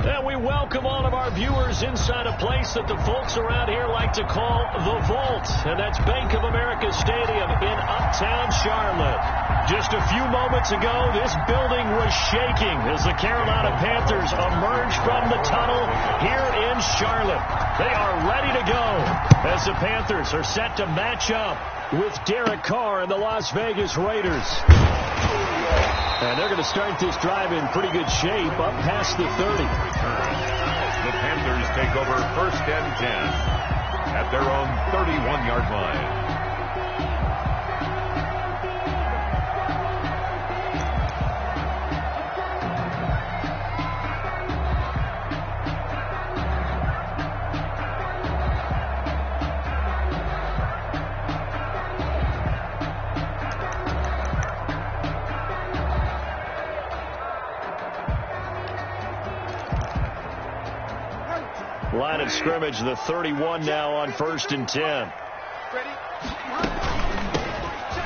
And we welcome all of our viewers inside a place that the folks around here like to call the Vault. And that's Bank of America Stadium in Uptown Charlotte. Just a few moments ago, this building was shaking as the Carolina Panthers emerged from the tunnel here in Charlotte. They are ready to go as the Panthers are set to match up with Derek Carr and the Las Vegas Raiders. And they're going to start this drive in pretty good shape up past the 30. The Panthers take over 1st and 10 at their own 31-yard line. Line of scrimmage, the 31 now on 1st and 10.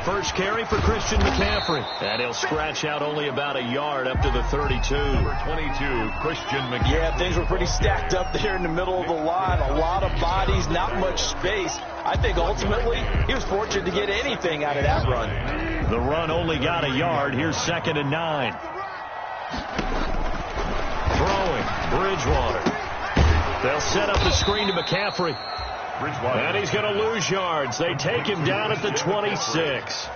First carry for Christian McCaffrey. And he'll scratch out only about a yard up to the 32. Number 22, Christian McCaffrey. Yeah, things were pretty stacked up there in the middle of the line. A lot of bodies, not much space. I think ultimately he was fortunate to get anything out of that run. The run only got a yard. Here's 2nd and 9. Throwing, Bridgewater. They'll set up the screen to McCaffrey. And he's going to lose yards. They take him down at the 26.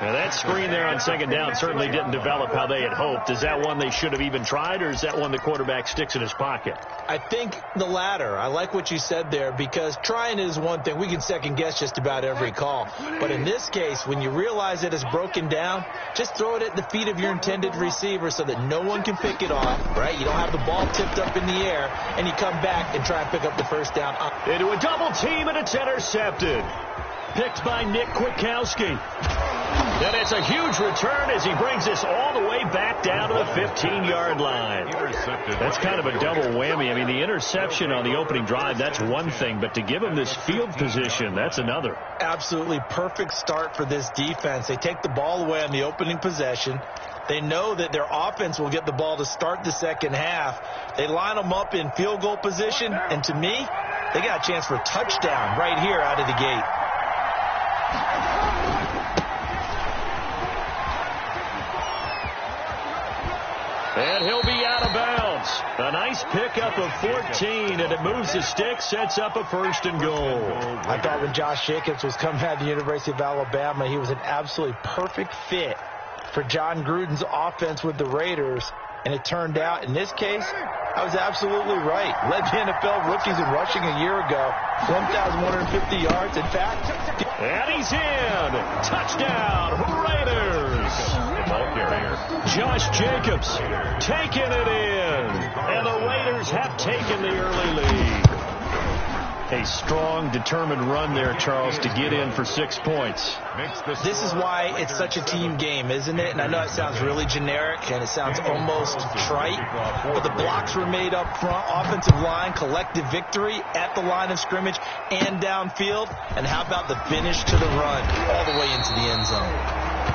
Now that screen there on 2nd down certainly didn't develop how they had hoped. Is that one they should have even tried, or is that one the quarterback sticks in his pocket? I think the latter. I like what you said there, because trying is one thing. We can second guess just about every call. But in this case, when you realize it is broken down, just throw it at the feet of your intended receiver so that no one can pick it off, right? You don't have the ball tipped up in the air, and you come back and try and pick up the 1st down. Into a double team, and it's intercepted. Picked by Nick Kwiatkowski. And it's a huge return as he brings this all the way back down to the 15-yard line. That's kind of a double whammy. I mean, the interception on the opening drive, that's one thing, but to give him this field position, that's another. Absolutely perfect start for this defense. They take the ball away on the opening possession. They know that their offense will get the ball to start the second half. They line them up in field goal position, and to me, they got a chance for a touchdown right here out of the gate. And he'll be out of bounds. A nice pickup of 14, and it moves the stick, sets up a 1st and goal. I thought when Josh Jacobs was coming out of the University of Alabama, he was an absolutely perfect fit for John Gruden's offense with the Raiders. And it turned out, in this case, I was absolutely right. Led the NFL rookies in rushing a year ago. 1,150 yards, in fact. And he's in. Touchdown, Raiders. Ball carrier. Josh Jacobs taking it in. And the Raiders have taken the early lead. A strong, determined run there, Charles, to get in for 6 points. This is why it's such a team game, isn't it? And I know it sounds really generic and it sounds almost trite, but the blocks were made up front, offensive line, collective victory at the line of scrimmage and downfield. And how about the finish to the run all the way into the end zone?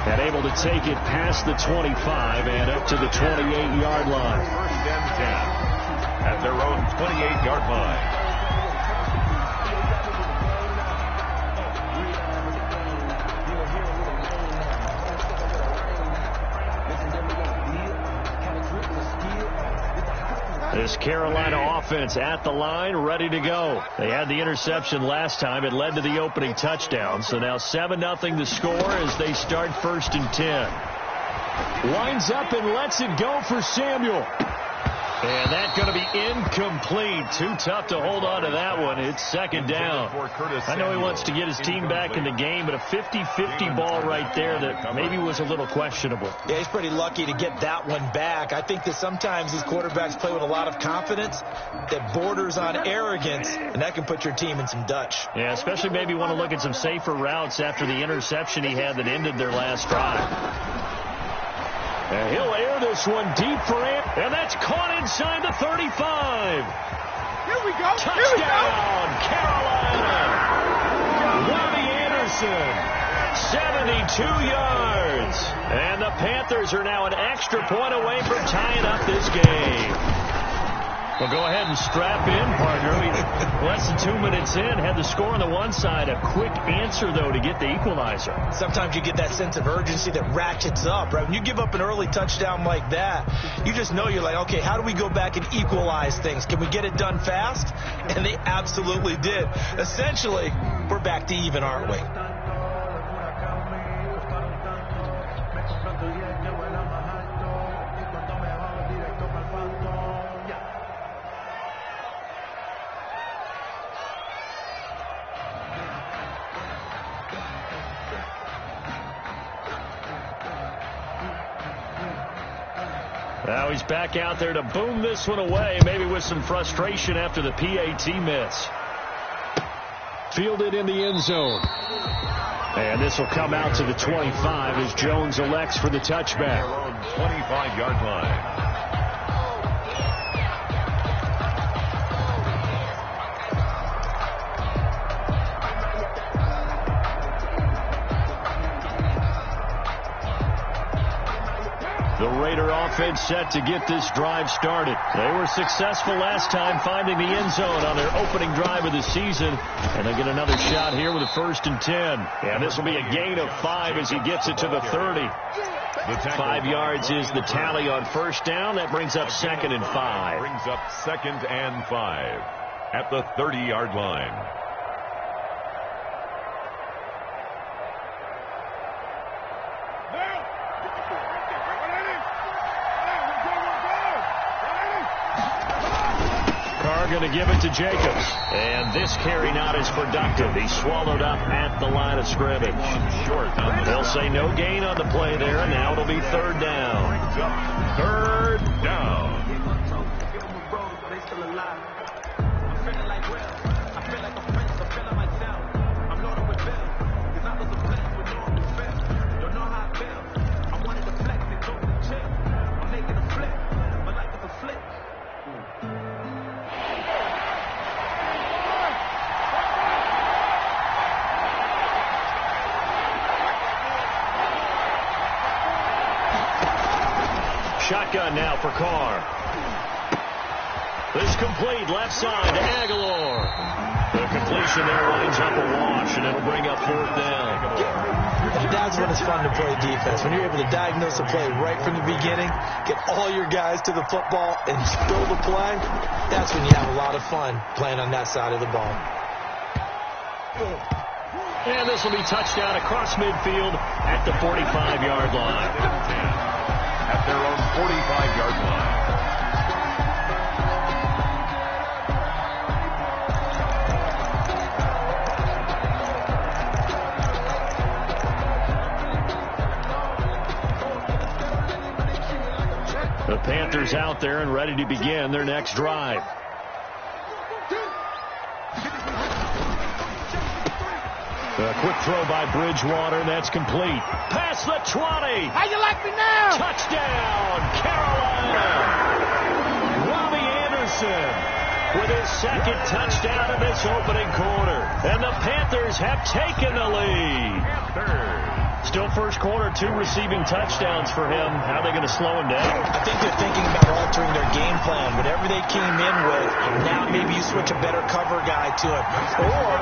And able to take it past the 25 and up to the 28-yard line. 1st and 10 at their own 28-yard line. This Carolina offense at the line, ready to go. They had the interception last time. It led to the opening touchdown. So now 7-0 the score as they start 1st and 10. Lines up and lets it go for Samuel. And that's going to be incomplete. Too tough to hold on to that one. It's 2nd down. I know he wants to get his team back in the game, but a 50-50 ball right there that maybe was a little questionable. Yeah, he's pretty lucky to get that one back. I think that sometimes these quarterbacks play with a lot of confidence that borders on arrogance, and that can put your team in some Dutch. Yeah, especially maybe want to look at some safer routes after the interception he had that ended their last drive. And he'll air this one deep for him, and that's caught inside the 35. Here we go. Touchdown, Carolina. Robbie Anderson, 72 yards. And the Panthers are now an extra point away from tying up this game. Well, go ahead and strap in, partner. Less than 2 minutes in, had the score on the one side. A quick answer, though, to get the equalizer. Sometimes you get that sense of urgency that ratchets up, right? When you give up an early touchdown like that, you just know you're like, okay, how do we go back and equalize things? Can we get it done fast? And they absolutely did. Essentially, we're back to even, aren't we? Now he's back out there to boom this one away, maybe with some frustration after the PAT miss. Fielded in the end zone. And this will come out to the 25 as Jones elects for the touchback. 25-yard line. The Raider offense set to get this drive started. They were successful last time finding the end zone on their opening drive of the season. And they get another shot here with a 1st and 10. And this will be a gain of 5 as he gets it to the 30. 5 yards is the tally on first down. That brings up 2nd and 5. Brings up 2nd and 5 at the 30-yard line. Going to give it to Jacobs. And this carry not as productive. He's swallowed up at the line of scrimmage. They'll say no gain on the play there, and now it'll be 3rd down. 3rd down. Shotgun now for Carr. This complete left side to Aguilar. The completion there winds up a wash, and it'll bring up 4th down. And that's when it's fun to play defense. When you're able to diagnose a play right from the beginning, get all your guys to the football, and build a play, that's when you have a lot of fun playing on that side of the ball. And this will be touchdown across midfield at the 45-yard line. At their own 45-yard line. The Panthers out there and ready to begin their next drive. A quick throw by Bridgewater. That's complete. Past the 20. How you like me now? Touchdown, Carolina. Robbie Anderson with his 2nd touchdown in this opening quarter. And the Panthers have taken the lead. Still first quarter, 2 receiving touchdowns for him. How are they going to slow him down? I think they're thinking about altering their game plan. Whatever they came in with, now maybe you switch a better cover guy to it. Or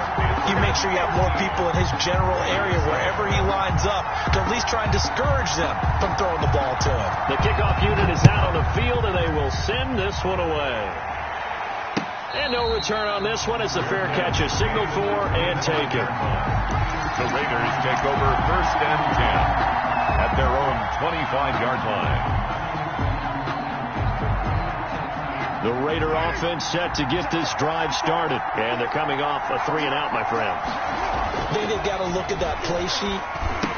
you make sure you have more people in his general area wherever he lines up to at least try and discourage them from throwing the ball to him. The kickoff unit is out on the field, and they will send this one away. And no return on this one as the fair catch is signaled for and taken. The Raiders take over 1st and 10 at their own 25-yard line. The Raider offense set to get this drive started. And they're coming off a 3-and-out, my friends. I think they've got to look at that play sheet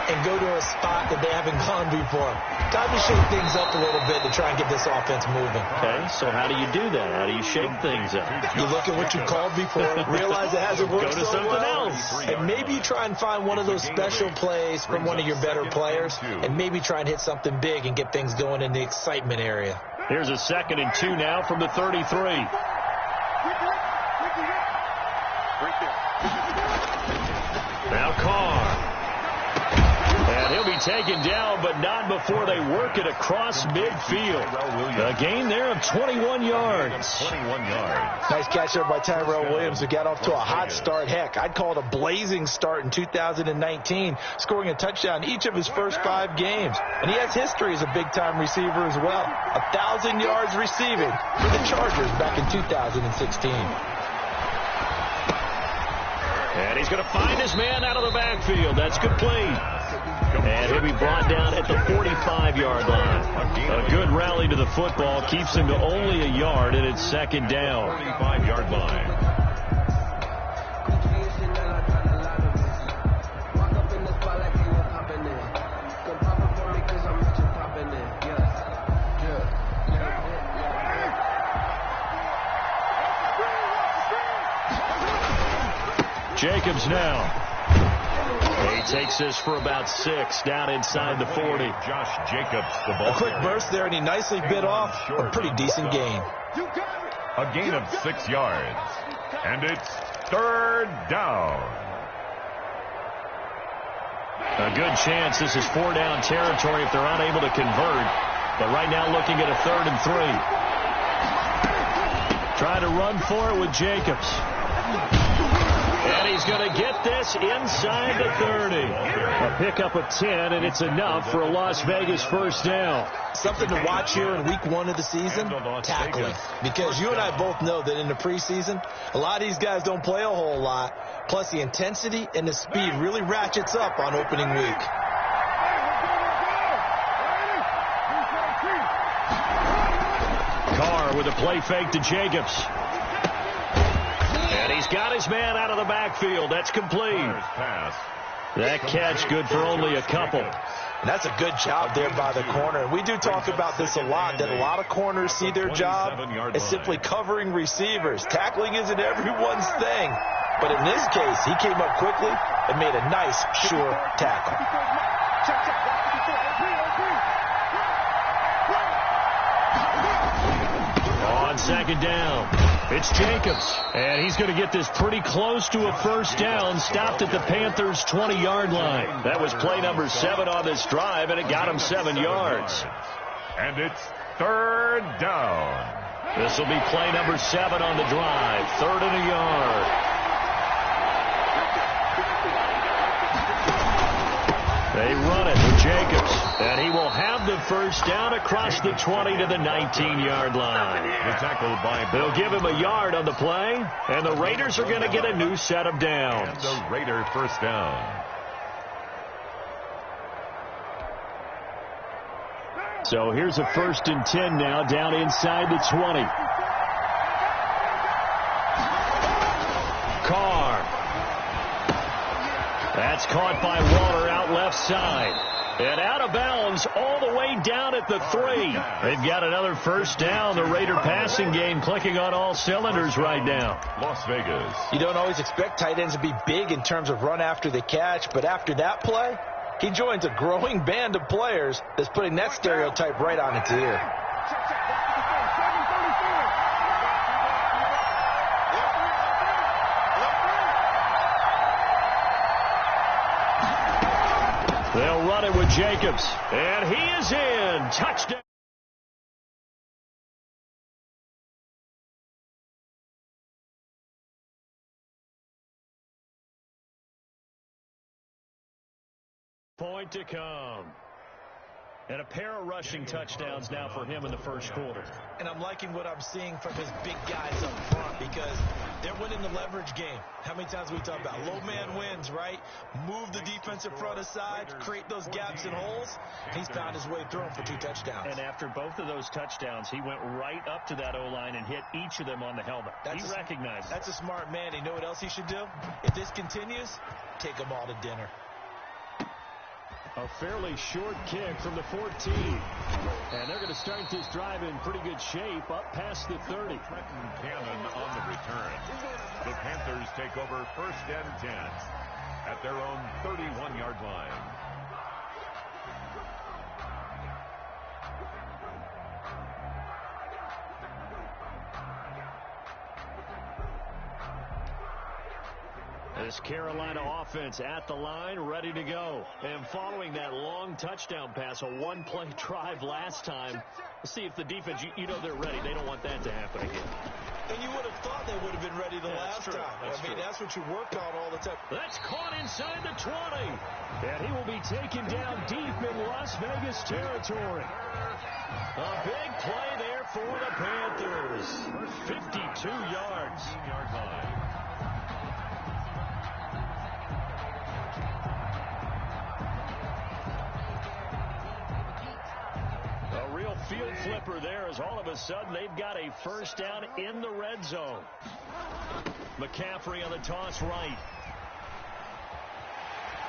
and go to a spot that they haven't gone before. Time to shake things up a little bit to try and get this offense moving. Okay, so how do you do that? How do you shake things up? You look at what you called before, realize it hasn't worked Go to so something well, else. and maybe you try and find one of those special plays from one of your better players, and maybe try and hit something big and get things going in the excitement area. Here's a 2nd and 2 now from the 33. Now Carr. And he'll be taken down, but not before they work it across midfield. A gain there of 21 yards. 21 yards. Nice catch there by Tyrell Williams, who got off to a hot start. Heck, I'd call it a blazing start in 2019, scoring a touchdown each of his first 5 games. And he has history as a big-time receiver as well. 1,000 yards receiving for the Chargers back in 2016. And he's going to find his man out of the backfield. That's complete. And he'll be brought down at the 45-yard line. A good rally to the football keeps him to only a yard, and it's second down. 45-yard line. Jacobs now. He takes this for about 6 down inside the 40. Josh Jacobs, the ball. A quick burst there, and he nicely bit off a pretty decent gain. A gain of 6 yards. And it's third down. A good chance this is 4-down territory if they're unable to convert. But right now looking at a 3rd and 3. Try to run for it with Jacobs. And he's going to get this inside the 30. A pickup of 10, and it's enough for a Las Vegas first down. Something to watch here in week 1 of the season, tackling. Because you and I both know that in the preseason, a lot of these guys don't play a whole lot. Plus, the intensity and the speed really ratchets up on opening week. Carr with a play fake to Jacobs. And he's got his man out of the backfield. That's complete. That catch good for only a couple. And that's a good job there by the corner. And we do talk about this a lot, that a lot of corners see their job as simply covering receivers. Tackling isn't everyone's thing. But in this case, he came up quickly and made a nice, sure tackle. On second down, it's Jacobs. And he's going to get this pretty close to a first down, stopped at the Panthers' 20-yard line. That was play number 7 on this drive, and it got him 7 yards. And it's third down. This will be play number 7 on the drive, 3rd and a yard. They run it with Jacobs, and he will have the first down across the 20 to the 19-yard line. They'll give him a yard on the play, and the Raiders are going to get a new set of downs. And the Raider first down. So here's a 1st and 10 now down inside the 20. Carr. That's caught by Waller out left side. And out of bounds all the way down at the 3. They've got another first down. The Raider passing game clicking on all cylinders right now. Las Vegas. You don't always expect tight ends to be big in terms of run after the catch, but after that play, he joins a growing band of players that's putting that stereotype right on its ear. They'll run it with Jacobs, and he is in. Touchdown. Point to come. And a pair of rushing touchdowns now for him in the first quarter. And I'm liking what I'm seeing from his big guys up front because they're winning the leverage game. How many times we talk about low man wins, right? Move the defensive front aside, create those gaps and holes. He's found his way through them for 2 touchdowns. And after both of those touchdowns, he went right up to that O-line and hit each of them on the helmet. He recognized it. That's a smart man. You know what else he should do? If this continues, take them all to dinner. A fairly short kick from the 14. And they're going to start this drive in pretty good shape up past the 30. Trenton Cannon on the return. The Panthers take over 1st and 10 at their own 31-yard line. This Carolina offense at the line, ready to go. And following that long touchdown pass, a one-play drive last time, let's see if the defense, you know they're ready. They don't want that to happen again. And you would have thought they would have been ready the last time. That's what you work on all the time. That's caught inside the 20. And he will be taken down deep in Las Vegas territory. A big play there for the Panthers. 52 yards. 15-yard line. A real field flipper there as all of a sudden they've got a first down in the red zone. McCaffrey on the toss right.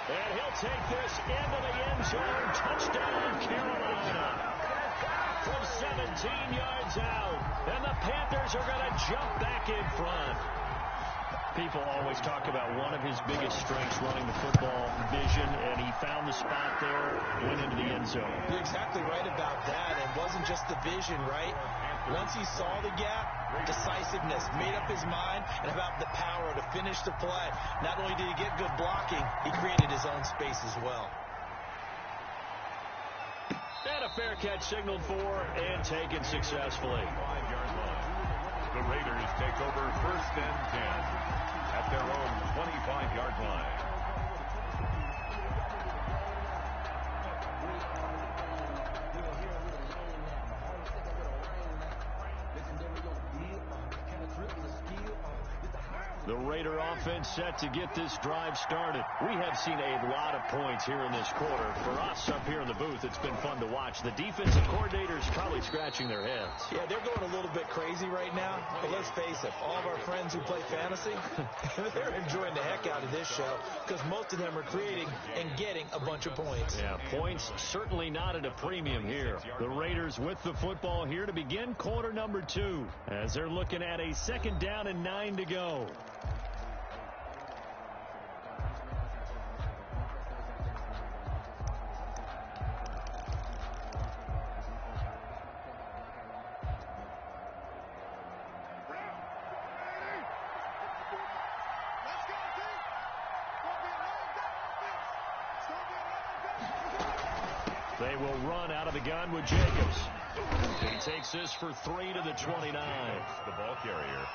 And he'll take this into the end zone. Touchdown, Carolina. From 17 yards out. And the Panthers are going to jump back in front. People always talk about one of his biggest strengths, running the football, vision, and he found the spot there, went into the end zone. You're exactly right about that. It wasn't just the vision, right? Once he saw the gap, decisiveness, made up his mind, and about the power to finish the play. Not only did he get good blocking, he created his own space as well. And a fair catch signaled for and taken successfully. 5-yard line. The Raiders take over first and 10 at their own 25-yard line. The Raider offense set to get this drive started. We have seen a lot of points here in this quarter. For us up here in the booth, it's been fun to watch. The defensive coordinators probably scratching their heads. Yeah, they're going a little bit crazy right now. But let's face it, all of our friends who play fantasy, they're enjoying the heck out of this show because most of them are creating and getting a bunch of points. Yeah, points certainly not at a premium here. The Raiders with the football here to begin quarter number 2 as they're looking at a 2nd down and 9 to go. They will run out of the gun with Jacobs. He takes this for 3 to the 29. The ball carrier.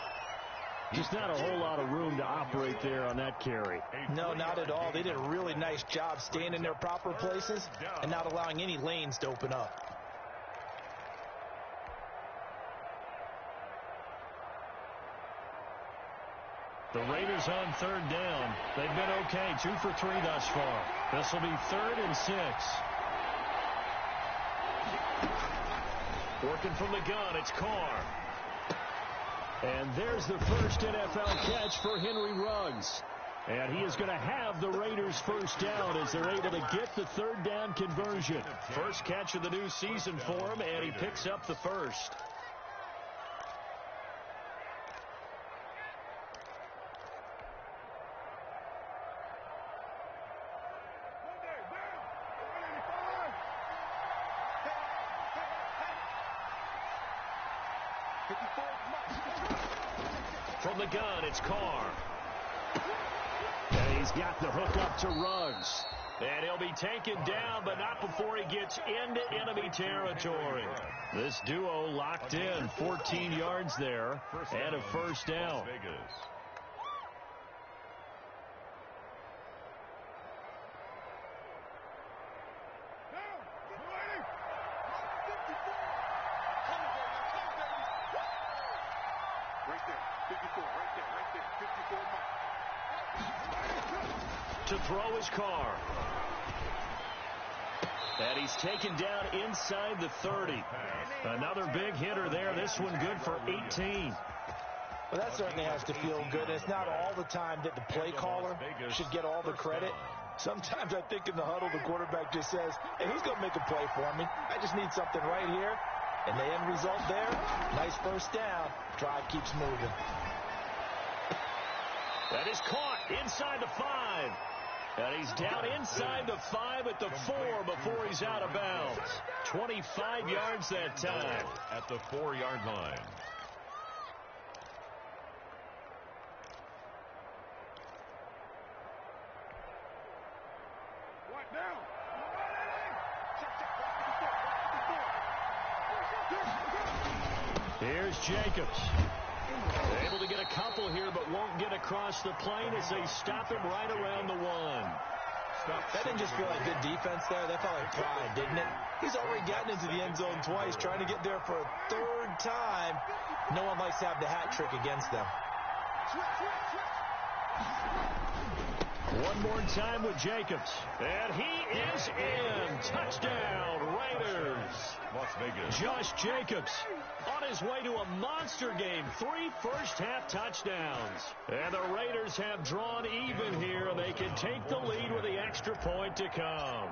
Just not a whole lot of room to operate there on that carry. No, not at all. They did a really nice job staying in their proper places and not allowing any lanes to open up. The Raiders on 3rd down. They've been okay. 2 for 3 thus far. This will be 3rd and 6. Working from the gun, it's Carr. And there's the first NFL catch for Henry Ruggs. And he is going to have the Raiders first down as they're able to get the 3rd down conversion. First catch of the new season for him, and he picks up the first. From the gun, it's Carr. And he's got the hook up to Ruggs. And he'll be taken down, but not before he gets into enemy territory. This duo locked in, 14 yards there, and a first down. To throw his Carr. And he's taken down inside the 30. Another big hitter there. This one good for 18. Well, that certainly has to feel good. It's not all the time that the play caller should get all the credit. Sometimes I think in the huddle, the quarterback just says, hey, who's going to make a play for me? I just need something right here. And the end result there, nice first down. Drive keeps moving. That is caught inside the 5. And he's down inside the 5 at the 4 before he's out of bounds. 25 yards that time. At the 4-yard line. Here's Jacobs. Able to get a couple here, but won't get across the plane as they stop him right around the 1. That didn't just feel like good defense there. That felt like pride, didn't it? He's already gotten into the end zone twice, trying to get there for a 3rd time. No one likes to have the hat trick against them. One more time with Jacobs. And he is in. Touchdown, Raiders. Las Vegas. Josh Jacobs on his way to a monster game. 3 first-half touchdowns. And the Raiders have drawn even here. They can take the lead with the extra point to come.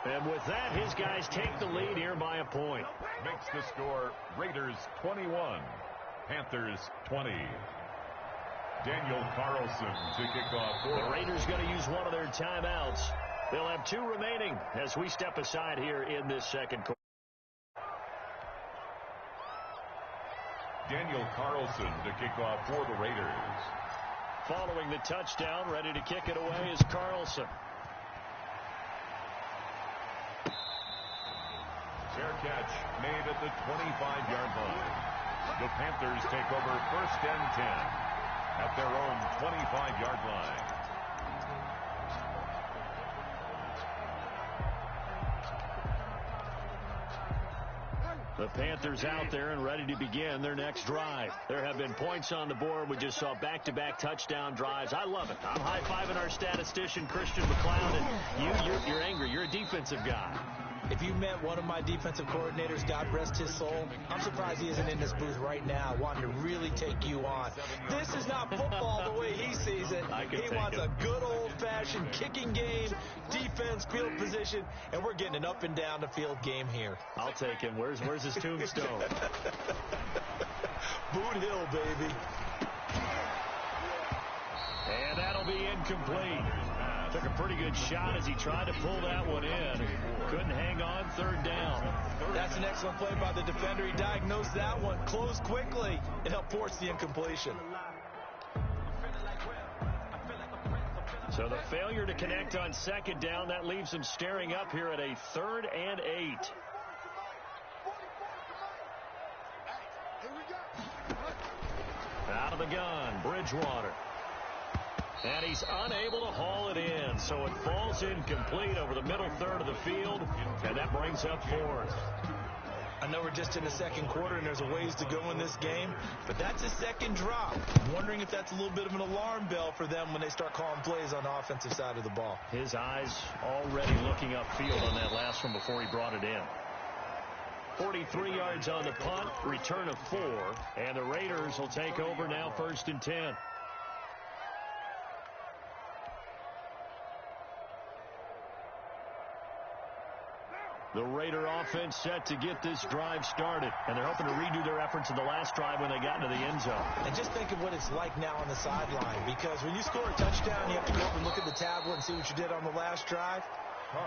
And with that, his guys take the lead here by a point. Makes the score Raiders 21, Panthers 20. Daniel Carlson to kick off. The Raiders going to use one of their timeouts. They'll have 2 remaining as we step aside here in this second quarter. Daniel Carlson to kick off for the Raiders. Following the touchdown, ready to kick it away is Carlson. Fair catch made at the 25-yard line. The Panthers take over 1st and 10 at their own 25-yard line. The Panthers out there and ready to begin their next drive. There have been points on the board. We just saw back-to-back touchdown drives. I love it. I'm high-fiving our statistician, Christian McLeod, and you're angry. You're a defensive guy. If you met one of my defensive coordinators, God rest his soul, I'm surprised he isn't in this booth right now wanting to really take you on. This is not football the way he sees it. He wants a good old-fashioned kicking game, defense, field position, and we're getting an up and down the field game here. I'll take him. Where's his tombstone? Boot Hill, baby. And that'll be incomplete. Took a pretty good shot as he tried to pull that one in. Couldn't hang on, 3rd down. That's an excellent play by the defender. He diagnosed that one, closed quickly, and helped force the incompletion. So the failure to connect on 2nd down, that leaves him staring up here at a 3rd and 8. Out of the gun, Bridgewater. And he's unable to haul it in, so it falls incomplete over the middle 3rd of the field, and that brings up 4th. I know we're just in the second quarter and there's a ways to go in this game, but that's his 2nd drop. I'm wondering if that's a little bit of an alarm bell for them when they start calling plays on the offensive side of the ball. His eyes already looking upfield on that last one before he brought it in. 43 yards on the punt, return of 4, and the Raiders will take over now 1st and 10. The Raider offense set to get this drive started, and they're hoping to redo their efforts in the last drive when they got into the end zone. And just think of what it's like now on the sideline, because when you score a touchdown, you have to go up and look at the tablet and see what you did on the last drive.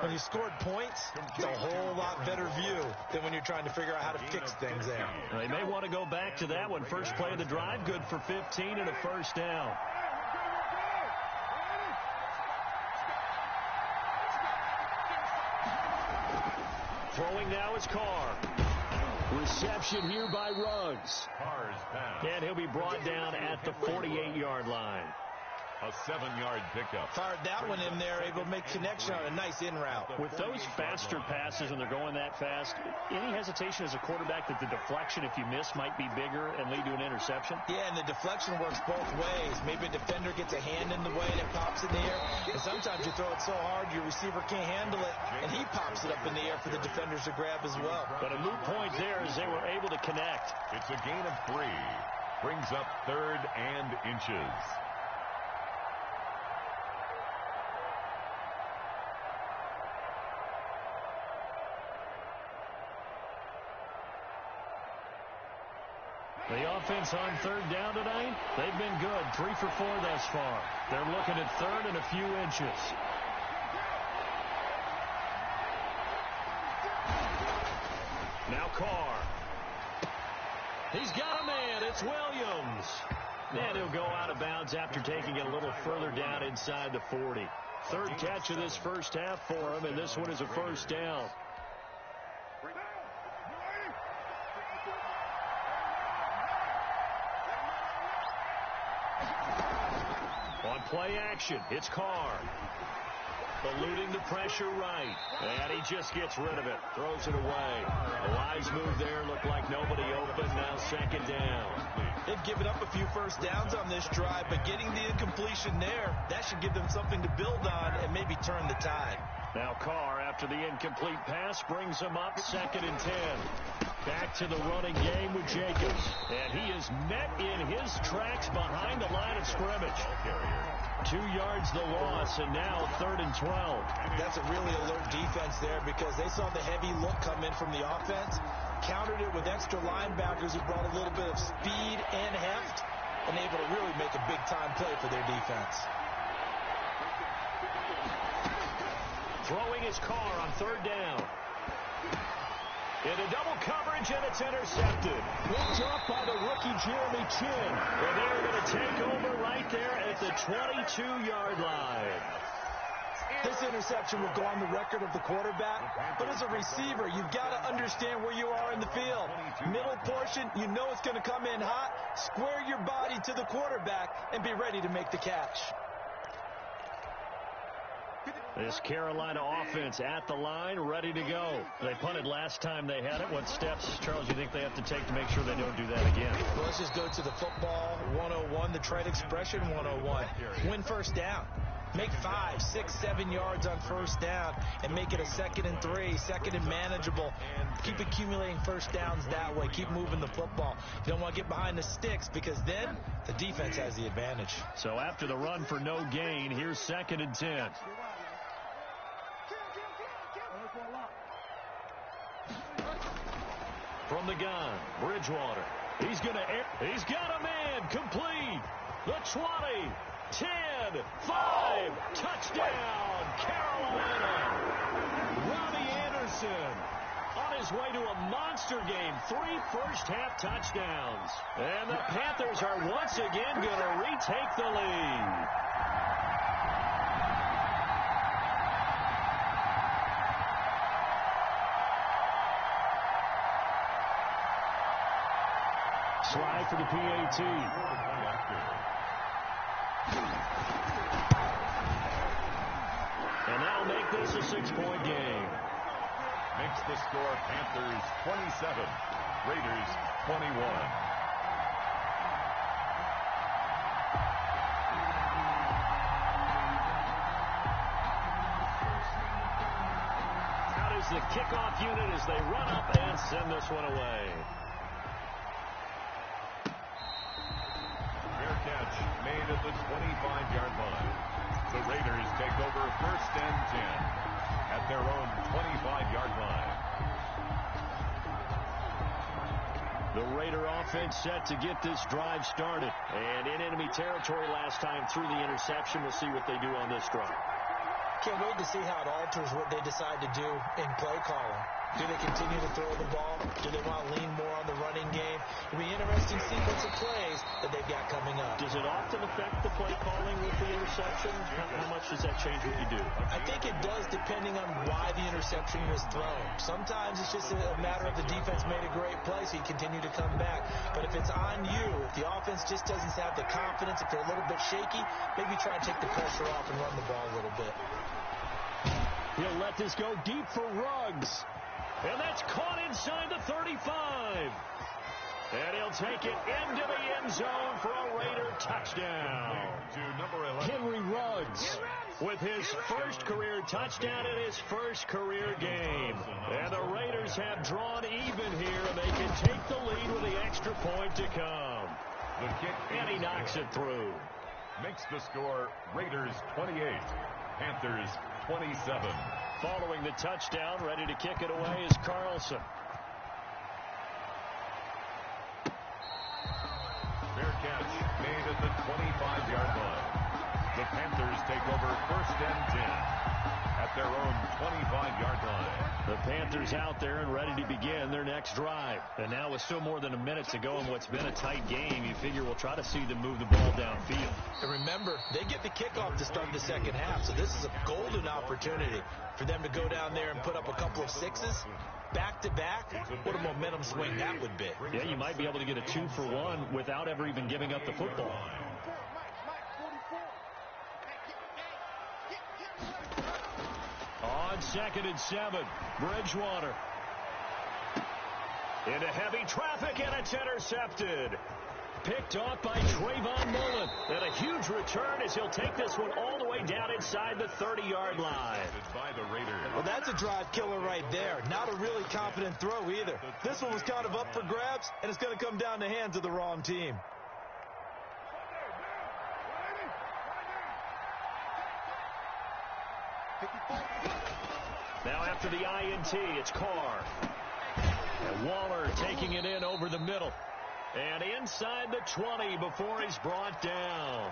When you scored points, it's a whole lot better view than when you're trying to figure out how to fix things there. They may want to go back to that one. First play of the drive, good for 15 and a 1st down. Throwing now is Carr. Reception here by Ruggs. Carr's pass. And he'll be brought down at the 48-yard line. A 7-yard pickup. Fired that one in there, able to make connection on a nice in route. With those faster passes and they're going that fast, any hesitation as a quarterback that the deflection, if you miss, might be bigger and lead to an interception? Yeah, and the deflection works both ways.Maybe a defender gets a hand in the way and it pops in the air. And sometimes you throw it so hard your receiver can't handle it, and he pops it up in the air for the defenders to grab as well. But a moot point there is they were able to connect. It's a gain of 3. Brings up 3rd and inches. The offense on 3rd down tonight, they've been good. 3 for 4 thus far. They're looking at 3rd and a few inches. Now Carr. He's got a man. It's Williams. And he'll go out of bounds after taking it a little further down inside the 40. 3rd catch of this first half for him, and this one is a 1st down. Play action. It's Carr. Eluding the pressure right. And he just gets rid of it. Throws it away. A wise move there. Looked like nobody open. Now second down. They've given up a few first downs on this drive, but getting the incompletion there, that should give them something to build on and maybe turn the tide. Now Carr, after the incomplete pass, brings him up 2nd and 10. Back to the running game with Jacobs. And he is met in his tracks behind the line of scrimmage. 2 yards the loss, and now 3rd and 12. That's a really alert defense there because they saw the heavy look come in from the offense, countered it with extra linebackers who brought a little bit of speed and heft, and able to really make a big-time play for their defense. Throwing his Carr on 3rd down. Into double coverage, and it's intercepted. Picked off by the rookie Jeremy Chin. And they're going to take over right there at the 22-yard line. This interception will go on the record of the quarterback, but as a receiver, you've got to understand where you are in the field. Middle portion, you know it's going to come in hot. Square your body to the quarterback and be ready to make the catch. This Carolina offense at the line, ready to go. They punted last time they had it. What steps, Charles, you think they have to take to make sure they don't do that again? Well, let's just go to the football 101, the trade expression 101. Win first down. Make 5, 6, 7 yards on first down and make it a 2nd and 3, 2nd and manageable. Keep accumulating first downs that way. Keep moving the football. You don't want to get behind the sticks because then the defense has the advantage. So after the run for no gain, here's 2nd and 10. From the gun, Bridgewater. He's got a man, complete. The 20, 10, 5, touchdown, Carolina. Robbie Anderson on his way to a monster game, 3 first-half touchdowns. And the Panthers are once again going to retake the lead. Slide for the PAT. And that'll make this a 6-point game. Makes the score Panthers 27, Raiders 21. Out is the kickoff unit as they run up and send this one away. Catch made at the 25-yard line. The Raiders take over 1st and 10 at their own 25-yard line. The Raider offense set to get this drive started. And in enemy territory last time through the interception. We'll see what they do on this drive. Can't wait to see how it alters what they decide to do in play calling. Do they continue to throw the ball? Do they want to lean more on the running game? It'll be an interesting sequence of plays that they've got coming up. Does it often affect the play calling with the interception? How much does that change what you do? I think it does depending on why the interception was thrown. Sometimes it's just a matter of the defense made a great play, so you continue to come back. But if it's on you, if the offense just doesn't have the confidence, if they're a little bit shaky, maybe try and take the pressure off and run the ball a little bit. He'll let this go deep for Ruggs. And that's caught inside the 35. And he'll take it into the end zone for a Raider touchdown. Henry Ruggs with his first career touchdown in his first career game. And the Raiders have drawn even here, and they can take the lead with the extra point to come. The kick, and he knocks it through. Makes the score Raiders 28, Panthers 27. Following the touchdown, ready to kick it away is Carlson. Fair catch made at the 25-yard line. The Panthers take over 1st and 10 at their own 25-yard line. The Panthers out there and ready to begin their next drive. And now with still more than a minute to go in what's been a tight game, you figure we'll try to see them move the ball downfield. And remember, they get the kickoff to start the second half, so this is a golden opportunity for them to go down there and put up a couple of sixes. Back-to-back, what a momentum swing that would be. Yeah, you might be able to get a 2-for-1 without ever even giving up the football. on 2nd and 7. Bridgewater. Into heavy traffic, and it's intercepted. Picked off by Trayvon Mullen. And a huge return as he'll take this one all the way down inside the 30-yard line. Well, that's a drive killer right there. Not a really confident throw either. This one was kind of up for grabs, and it's going to come down the hands of the wrong team. Now after the INT, it's Carr. And Waller taking it in over the middle. And inside the 20 before he's brought down.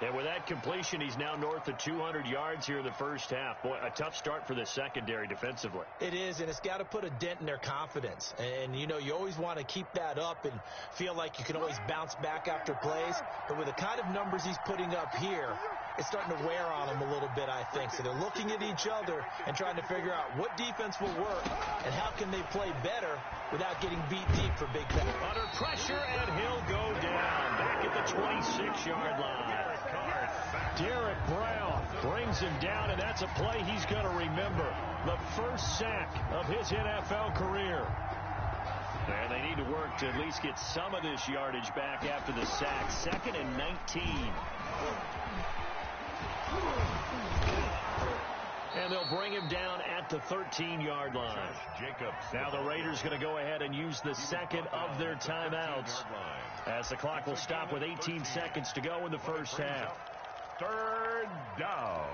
And with that completion, he's now north of 200 yards here in the first half. Boy, a tough start for the secondary defensively. It is, and it's got to put a dent in their confidence. And, you know, you always want to keep that up and feel like you can always bounce back after plays. But with the kind of numbers he's putting up here, it's starting to wear on them a little bit, I think. So they're looking at each other and trying to figure out what defense will work and how can they play better without getting beat deep for big plays. Under pressure, and he'll go down back at the 26-yard line. Derek Brown brings him down, and that's a play he's going to remember. The first sack of his NFL career. And they need to work to at least get some of this yardage back after the sack. 2nd and 19. And they'll bring him down at the 13-yard line. Now the Raiders going to go ahead and use the second of their timeouts as the clock will stop with 18 seconds to go in the first half. 3rd down.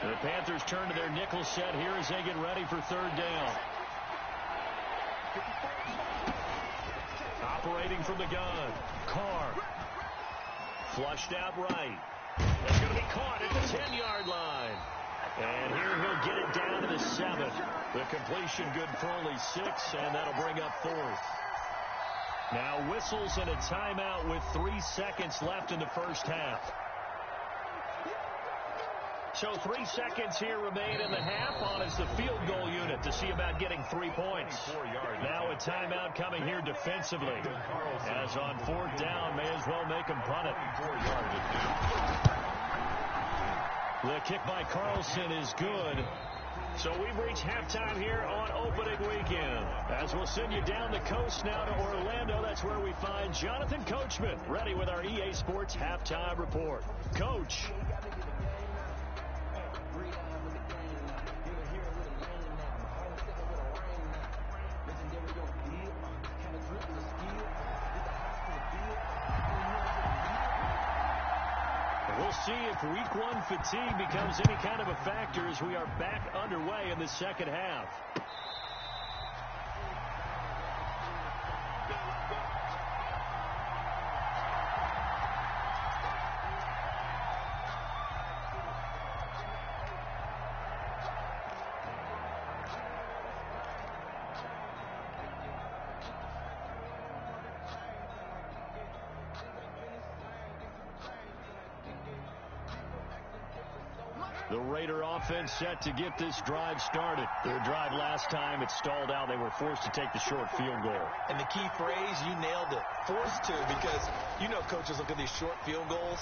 The Panthers turn to their nickel set here as they get ready for 3rd down. Operating from the gun, Carr. Flushed out right. That's going to be caught at the 10-yard line. And here he'll get it down to the 7. The completion good for only 6, and that'll bring up 4th. Now whistles and a timeout with 3 seconds left in the first half. So 3 seconds here remain in the half on as the field goal unit to see about getting 3 points. Now a timeout coming here defensively. As on 4th down, may as well make him punt it. The kick by Carlson is good. So we've reached halftime here on opening weekend. As we'll send you down the coast now to Orlando, that's where we find Jonathan Coachman ready with our EA Sports halftime report. Coach. We'll see if week 1 fatigue becomes any kind of a factor as we are back underway in the second half. The Raider offense set to get this drive started. Their drive last time, it stalled out. They were forced to take the short field goal. And the key phrase, you nailed it. Forced to, because you know coaches look at these short field goals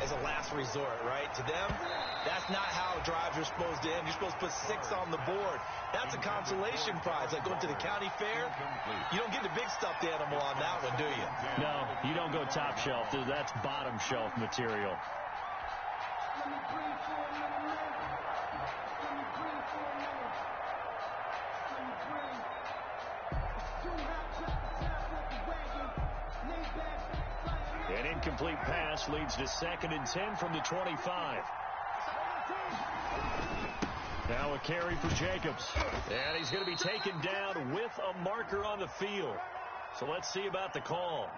as a last resort, right? To them, that's not how drives are supposed to end. You're supposed to put 6 on the board. That's a consolation prize. Like going to the county fair, you don't get the big stuffed animal on that one, do you? No, you don't go top shelf. That's bottom shelf material. An incomplete pass leads to 2nd and 10 from the 25. Now a carry for Jacobs. And he's going to be taken down with a marker on the field. So let's see about the call.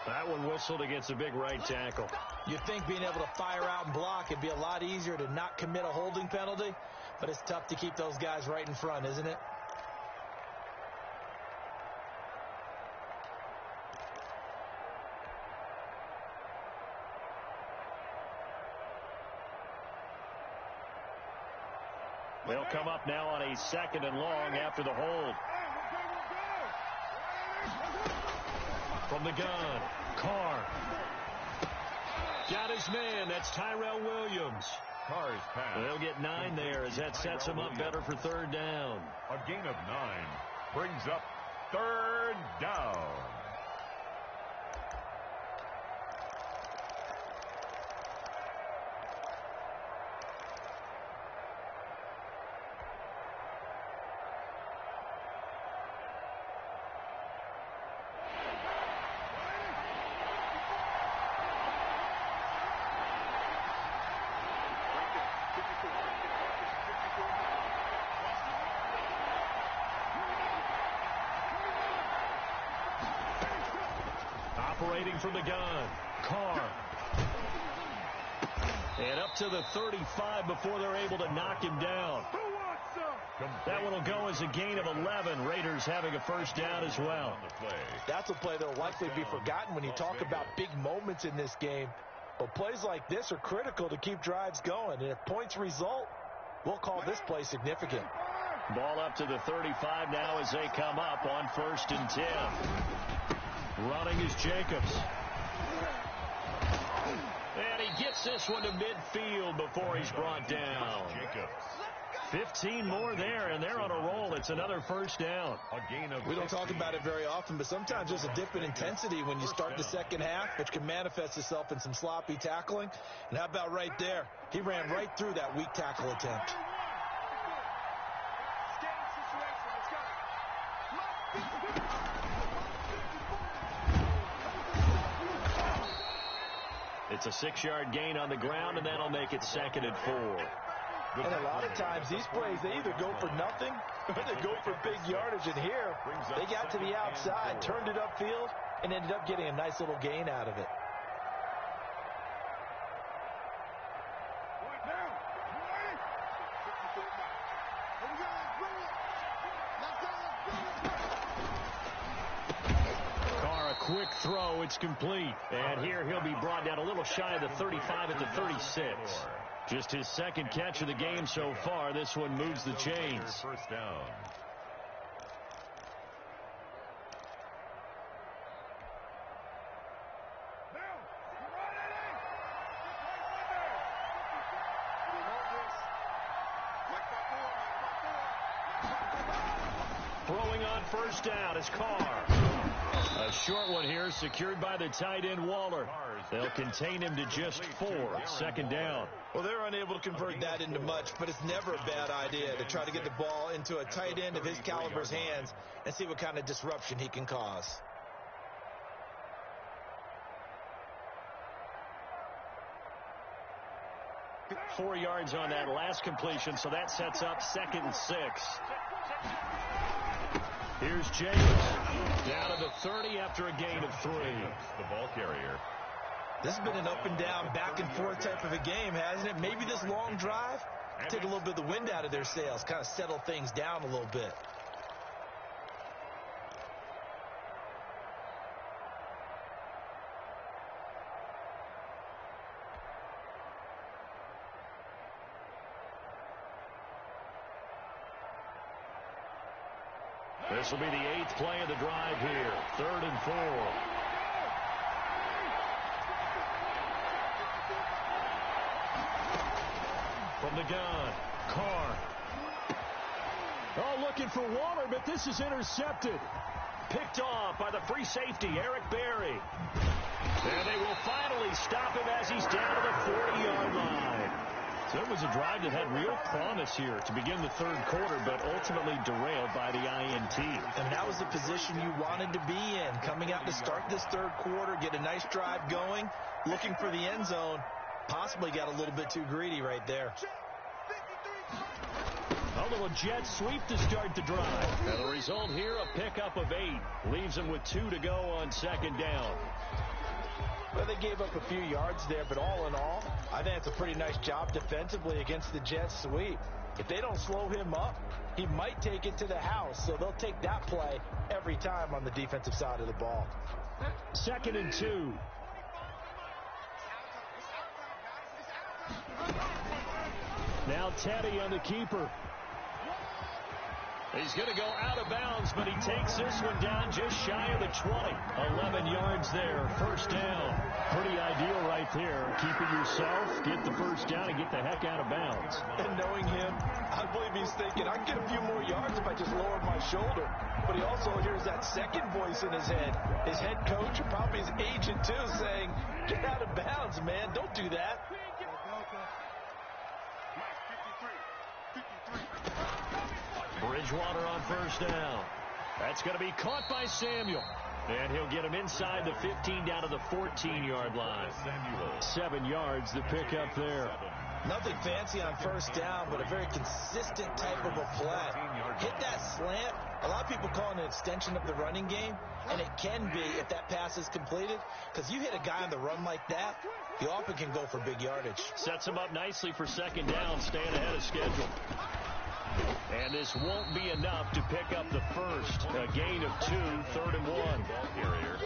That one whistled against a big right tackle. You'd think being able to fire out and block would be a lot easier to not commit a holding penalty, but it's tough to keep those guys right in front, isn't it? They'll come up now on a 2nd and long after the hold. From the gun, Carr. Got his man. That's Tyrell Williams. Carr's pass. They'll get 9 there as that sets him up better for 3rd down. A gain of 9 brings up 3rd down. Operating from the gun, Carr. And up to the 35 before they're able to knock him down. That one will go as a gain of 11. Raiders having a 1st down as well. That's a play that will likely be forgotten when you talk about big moments in this game. But plays like this are critical to keep drives going. And if points result, we'll call this play significant. Ball up to the 35 now as they come up on 1st and 10. Running is Jacobs. And he gets this one to midfield before he's brought down. 15 more there, and they're on a roll. It's another 1st down. We don't talk about it very often, but sometimes there's a dip in intensity when you start the 2nd half, which can manifest itself in some sloppy tackling. And how about right there? He ran right through that weak tackle attempt. It's a 6-yard gain on the ground, and that'll make it 2nd and 4. And a lot of times, these plays, they either go for nothing or they go for big yardage. And here, they got to the outside, turned it upfield, and ended up getting a nice little gain out of it. Quick throw, it's complete. And here he'll be brought down a little shy of the 35 at the 36. Just his 2nd catch of the game so far. This one moves the chains. 1st down. Throwing on 1st down is Carr. A short one here, secured by the tight end Waller. They'll contain him to just 4. 2nd down. Well, they're unable to convert that into much, but it's never a bad idea to try to get the ball into a tight end of his caliber's hands and see what kind of disruption he can cause. Four yards on that last completion, so that sets up 2nd and 6. Here's James. Down to the 30 after a gain of 3. The ball carrier. This has been an up and down, back and forth type of a game, hasn't it? Maybe this long drive, take a little bit of the wind out of their sails, kind of settle things down a little bit. This will be the 8th play of the drive here. 3rd and 4. From the gun, Carr. Oh, looking for Waller, but this is intercepted. Picked off by the free safety, Eric Berry. And they will finally stop him as he's down to the 40-yard line. So it was a drive that had real promise here to begin the 3rd quarter, but ultimately derailed by the INT. And that was the position you wanted to be in, coming out to start this 3rd quarter, get a nice drive going, looking for the end zone. Possibly got a little bit too greedy right there. A little jet sweep to start the drive. And the result here, a pickup of 8. Leaves them with 2 to go on 2nd down. Well, they gave up a few yards there, but all in all, I think it's a pretty nice job defensively against the jet sweep. If they don't slow him up, he might take it to the house, so they'll take that play every time on the defensive side of the ball. 2nd and 2. Now Teddy on the keeper. He's going to go out of bounds, but he takes this one down just shy of the 20. 11 yards there, first down. Pretty ideal right there. Keeping yourself, get the first down, and get the heck out of bounds. And knowing him, I believe he's thinking, I can get a few more yards if I just lower my shoulder. But he also hears that second voice in his head. His head coach, or probably his agent too, saying, get out of bounds, man. Don't do that. Bridgewater on first down. That's going to be caught by Samuel. And he'll get him inside the 15 down to the 14-yard line. 7 yards to pick up there. Nothing fancy on first down, but a very consistent type of a play. Hit that slant. A lot of people call it an extension of the running game, and it can be if that pass is completed, because you hit a guy on the run like that, he often can go for big yardage. Sets him up nicely for second down, staying ahead of schedule. And this won't be enough to pick up the first. A gain of 2, 3rd and 1. Ball carrier.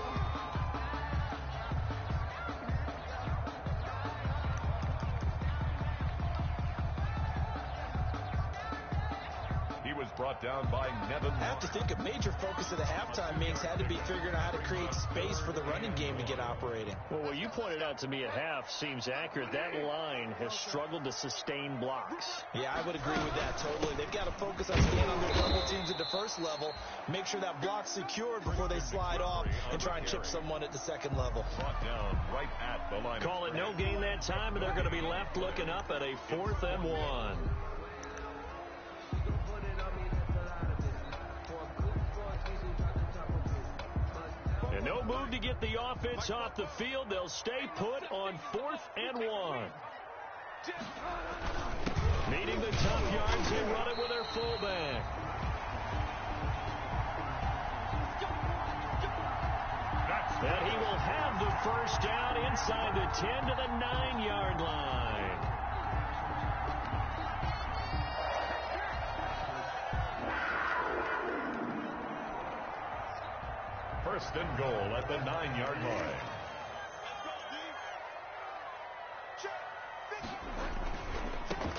He was brought down by Nevin. I have to think a major focus of the halftime meetings had to be figuring out how to create space for the running game to get operating. Well, what you pointed out to me at half seems accurate. That line has struggled to sustain blocks. Yeah, I would agree with that totally. They've got to focus on staying on their double teams at the first level, make sure that block's secured before they slide off and try and chip someone at the second level. Brought down right at the line. Call it no gain that time, and they're going to be left looking up at a 4th and 1. And no move to get the offense off the field. They'll stay put on 4th and 1. Needing the tough yards, they run it with their fullback. And he will have the first down inside the 10 to the 9-yard line. First and goal at the 9-yard line.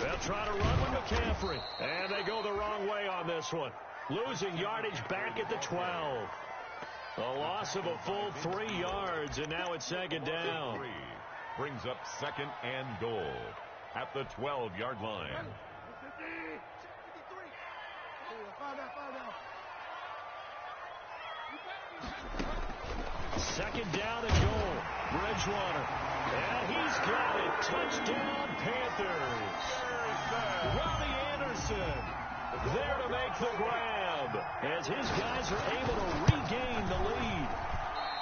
They'll try to run with McCaffrey. And they go the wrong way on this one. Losing yardage back at the 12. A loss of a full 3 yards, and now it's second down. Brings up second and goal at the 12-yard line. Second down and goal. Bridgewater. And he's got it. Touchdown, Panthers. Ronnie Anderson there to make the grab as his guys are able to regain the lead.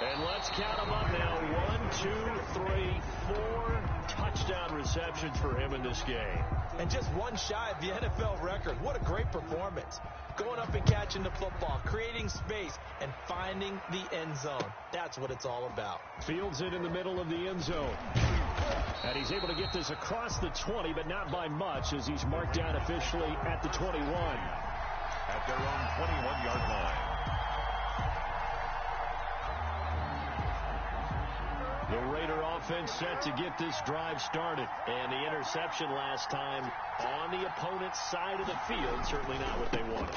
And let's count them up now. 1, 2, 3, 4 touchdown receptions for him in this game. And just one shy of the NFL record. What a great performance. Going up and catching the football, creating space, and finding the end zone. That's what it's all about. Fields it in the middle of the end zone. And he's able to get this across the 20, but not by much, as he's marked down officially at the 21. At their own 21-yard line. The Raider offense set to get this drive started. And the interception last time on the opponent's side of the field, certainly not what they wanted.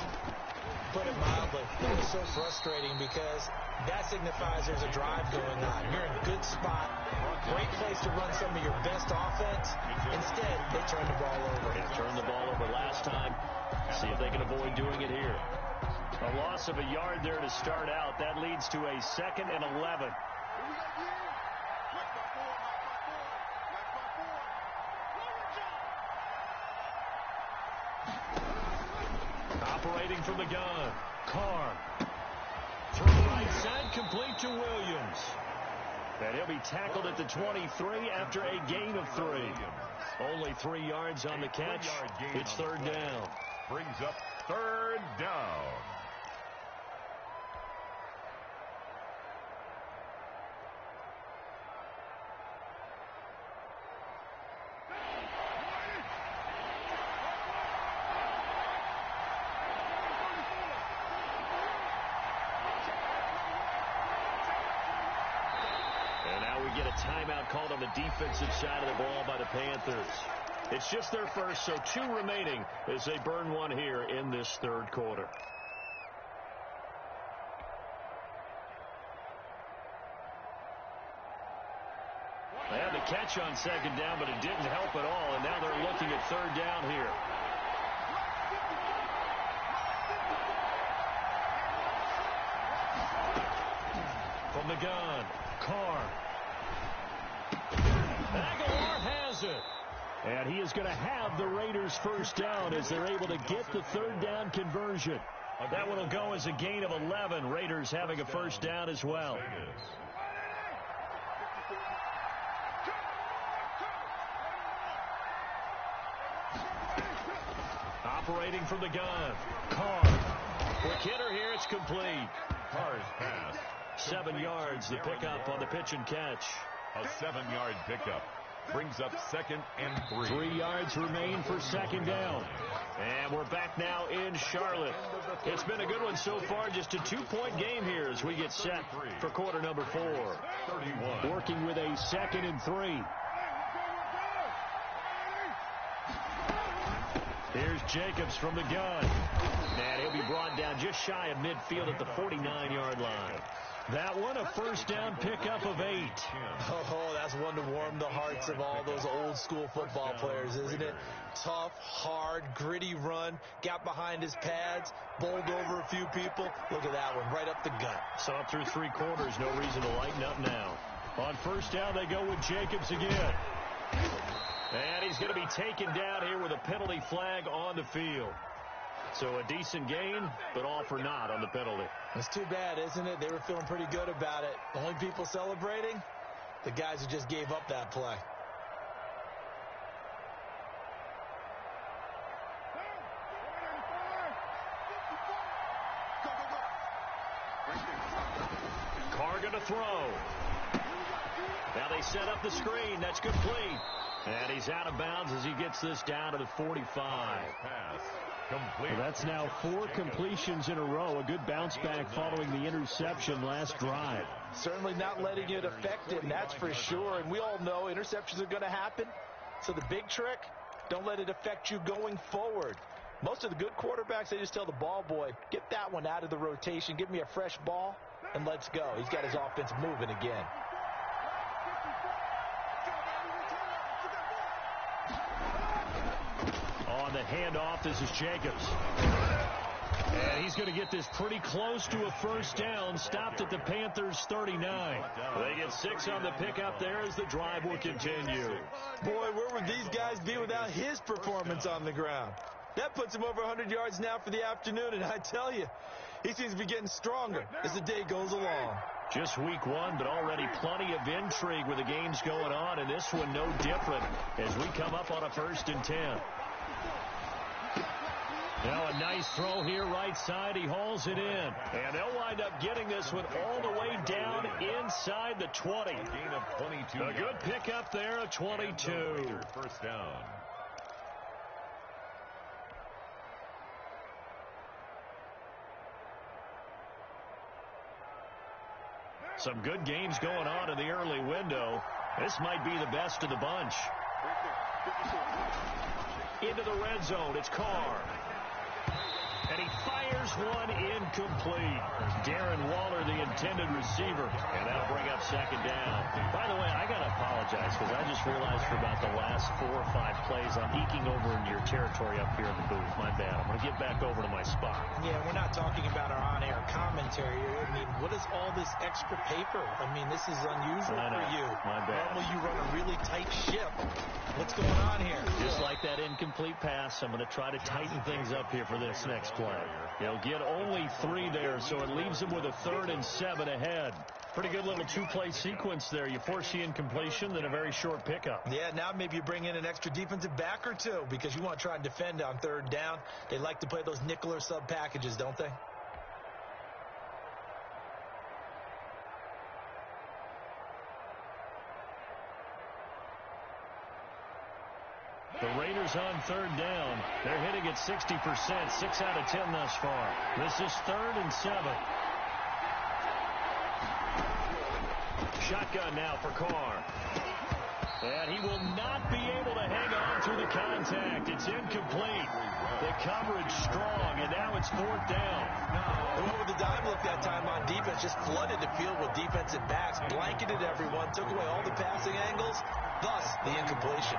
Put it mildly, it was so frustrating because that signifies there's a drive going on. You're in a good spot, great place to run some of your best offense. Instead, they turn the ball over. They turned the ball over last time. See if they can avoid doing it here. A loss of a yard there to start out. That leads to a 2nd and 11. Operating from the gun, Carr. To the right side, complete to Williams. And he'll be tackled at the 23 after a gain of 3. Only 3 yards on the catch. It's 3rd down. Brings up 3rd down. And now we get a timeout called on the defensive side of the ball by the Panthers. It's just their first, so 2 remaining as they burn one here in this third quarter. They had the catch on second down, but it didn't help at all, and now they're looking at third down here. From the gun, Carr. Aguilar has it. And he is going to have the Raiders first down as they're able to get the third down conversion. That one will go as a gain of 11. Raiders having a first down as well. Operating from the gun, Carr. Quick hitter here, it's complete. Carr's pass. 7 yards, the pickup on the pitch and catch. A 7-yard pickup brings up 2nd and 3. 3 yards remain for second down. And we're back now in Charlotte. It's been a good one so far, just a 2-point game here as we get set for quarter number 4. 31. Working with a 2nd and 3. Here's Jacobs from the gun. And he'll be brought down just shy of midfield at the 49-yard line. That one, a first down pickup of 8. Oh, that's one to warm the hearts of all those old school football players, isn't it? Tough, hard, gritty run. Got behind his pads, bowled over a few people. Look at that one, right up the gut. So up through 3 quarters, no reason to lighten up now. On first down, they go with Jacobs again. And he's going to be taken down here with a penalty flag on the field. So a decent gain, but all for naught on the penalty. It's too bad, isn't it? They were feeling pretty good about it. The only people celebrating, the guys who just gave up that play. Carr going to throw. Now they set up the screen. That's complete. And he's out of bounds as he gets this down to the 45. Pass. Complete. Well, that's now 4 completions in a row. A good bounce back following the interception last drive. Certainly not letting it affect him, that's for sure. And we all know interceptions are going to happen. So the big trick, don't let it affect you going forward. Most of the good quarterbacks, they just tell the ball boy, get that one out of the rotation, give me a fresh ball, and let's go. He's got his offense moving again. On the handoff, this is Jacobs. And he's going to get this pretty close to a first down. Stopped at the Panthers' 39. They get 6 on the pickup there as the drive will continue. Boy, where would these guys be without his performance on the ground? That puts him over 100 yards now for the afternoon, and I tell you, he seems to be getting stronger as the day goes along. Just week 1, but already plenty of intrigue with the games going on, and this one no different as we come up on a 1st and 10. Now a nice throw here right side. He hauls it in. And they'll wind up getting this one all the way down inside the 20. Gain of 22. A good pickup there, a 22. First down. Some good games going on in the early window. This might be the best of the bunch. Into the red zone, it's Carr. And he fires one incomplete. Darren Waller, the intended receiver. And that'll bring up second down. By the way, I got to apologize because I just realized for about the last 4 or 5 plays, I'm eking over into your territory up here in the booth. My bad. I'm going to get back over to my spot. Yeah, we're not talking about our on-air commentary. I mean, what is all this extra paper? I mean, this is unusual for you. My bad. Normally you run a really tight ship. What's going on here? Just like that incomplete pass, I'm going to try to tighten things up here for this next play. He'll get only 3 there, so it leaves him with a 3rd and 7 ahead. Pretty good little 2-play sequence there. You force the incompletion, then a very short pickup. Yeah, now maybe you bring in an extra defensive back or 2 because you want to try and defend on 3rd down. They like to play those nickel or sub packages, don't they? The Raiders on 3rd down. They're hitting at 60%, 6 out of 10 thus far. This is 3rd and 7. Shotgun now for Carr. And he will not be able to hang on through the contact. It's incomplete. The coverage strong, and now it's fourth down. They went with the dime look that time on defense, just flooded the field with defensive backs, blanketed everyone, took away all the passing angles, thus the incompletion.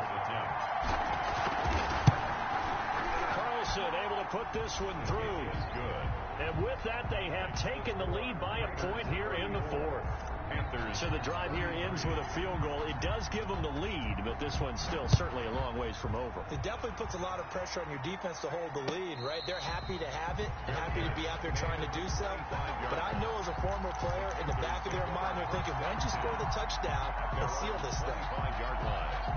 Carlson able to put this one through. And with that, they have taken the lead by a point here in the fourth. So the drive here ends with a field goal. It does give them the lead, but this one's still certainly a long ways from over. It definitely puts a lot of pressure on your defense to hold the lead, right? They're happy to have it, happy to be out there trying to do so. But I know as a former player, in the back of their mind, they're thinking, why don't you score the touchdown and seal this thing? 5-yard line.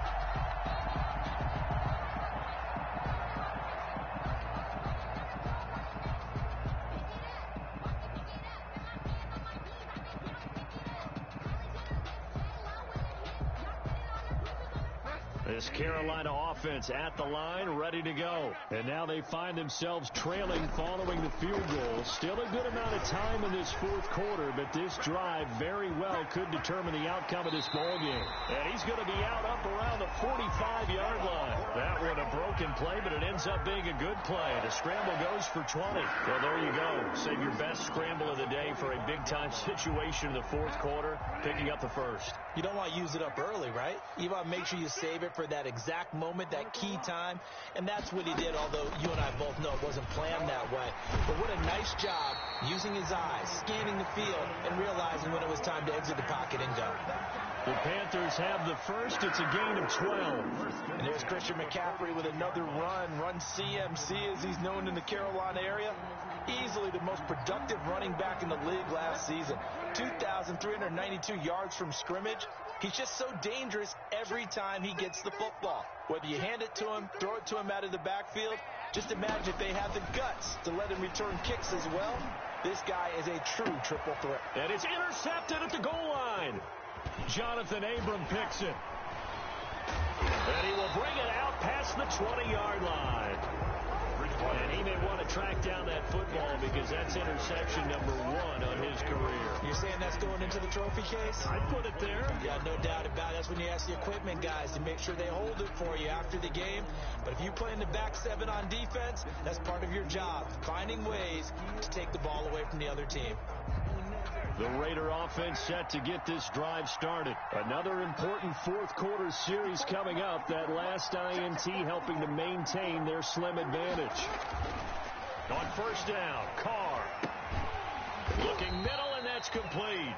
This Carolina offense at the line, ready to go. And now they find themselves trailing following the field goal. Still a good amount of time in this fourth quarter, but this drive very well could determine the outcome of this ball game. And he's going to be out up around the 45-yard line. That one a broken play, but it ends up being a good play. The scramble goes for 20. Well, there you go. Save your best scramble of the day for a big-time situation in the fourth quarter, picking up the first. You don't want to use it up early, right? You want to make sure you save it for that exact moment, that key time, and that's what he did, although you and I both know it wasn't planned that way. But what a nice job using his eyes, scanning the field, and realizing when it was time to exit the pocket and go. The Panthers have the first. It's a gain of 12. And there's Christian McCaffrey with another run CMC as he's known in the Carolina area. Easily the most productive running back in the league last season. 2,392 yards from scrimmage. He's just so dangerous every time he gets the football. Whether you hand it to him, throw it to him out of the backfield, just imagine if they have the guts to let him return kicks as well. This guy is a true triple threat. And it's intercepted at the goal line. Jonathan Abram picks it. And he will bring it out past the 20-yard line. And he may want to track down that football because that's interception number 1 on his career. You're saying that's going into the trophy case? I put it there. Yeah, no doubt about it. That's when you ask the equipment guys to make sure they hold it for you after the game. But if you play in the back 7 on defense, that's part of your job, finding ways to take the ball away from the other team. The Raider offense set to get this drive started. Another important fourth quarter series coming up. That last INT helping to maintain their slim advantage. On first down, Carr. Looking middle, and that's complete.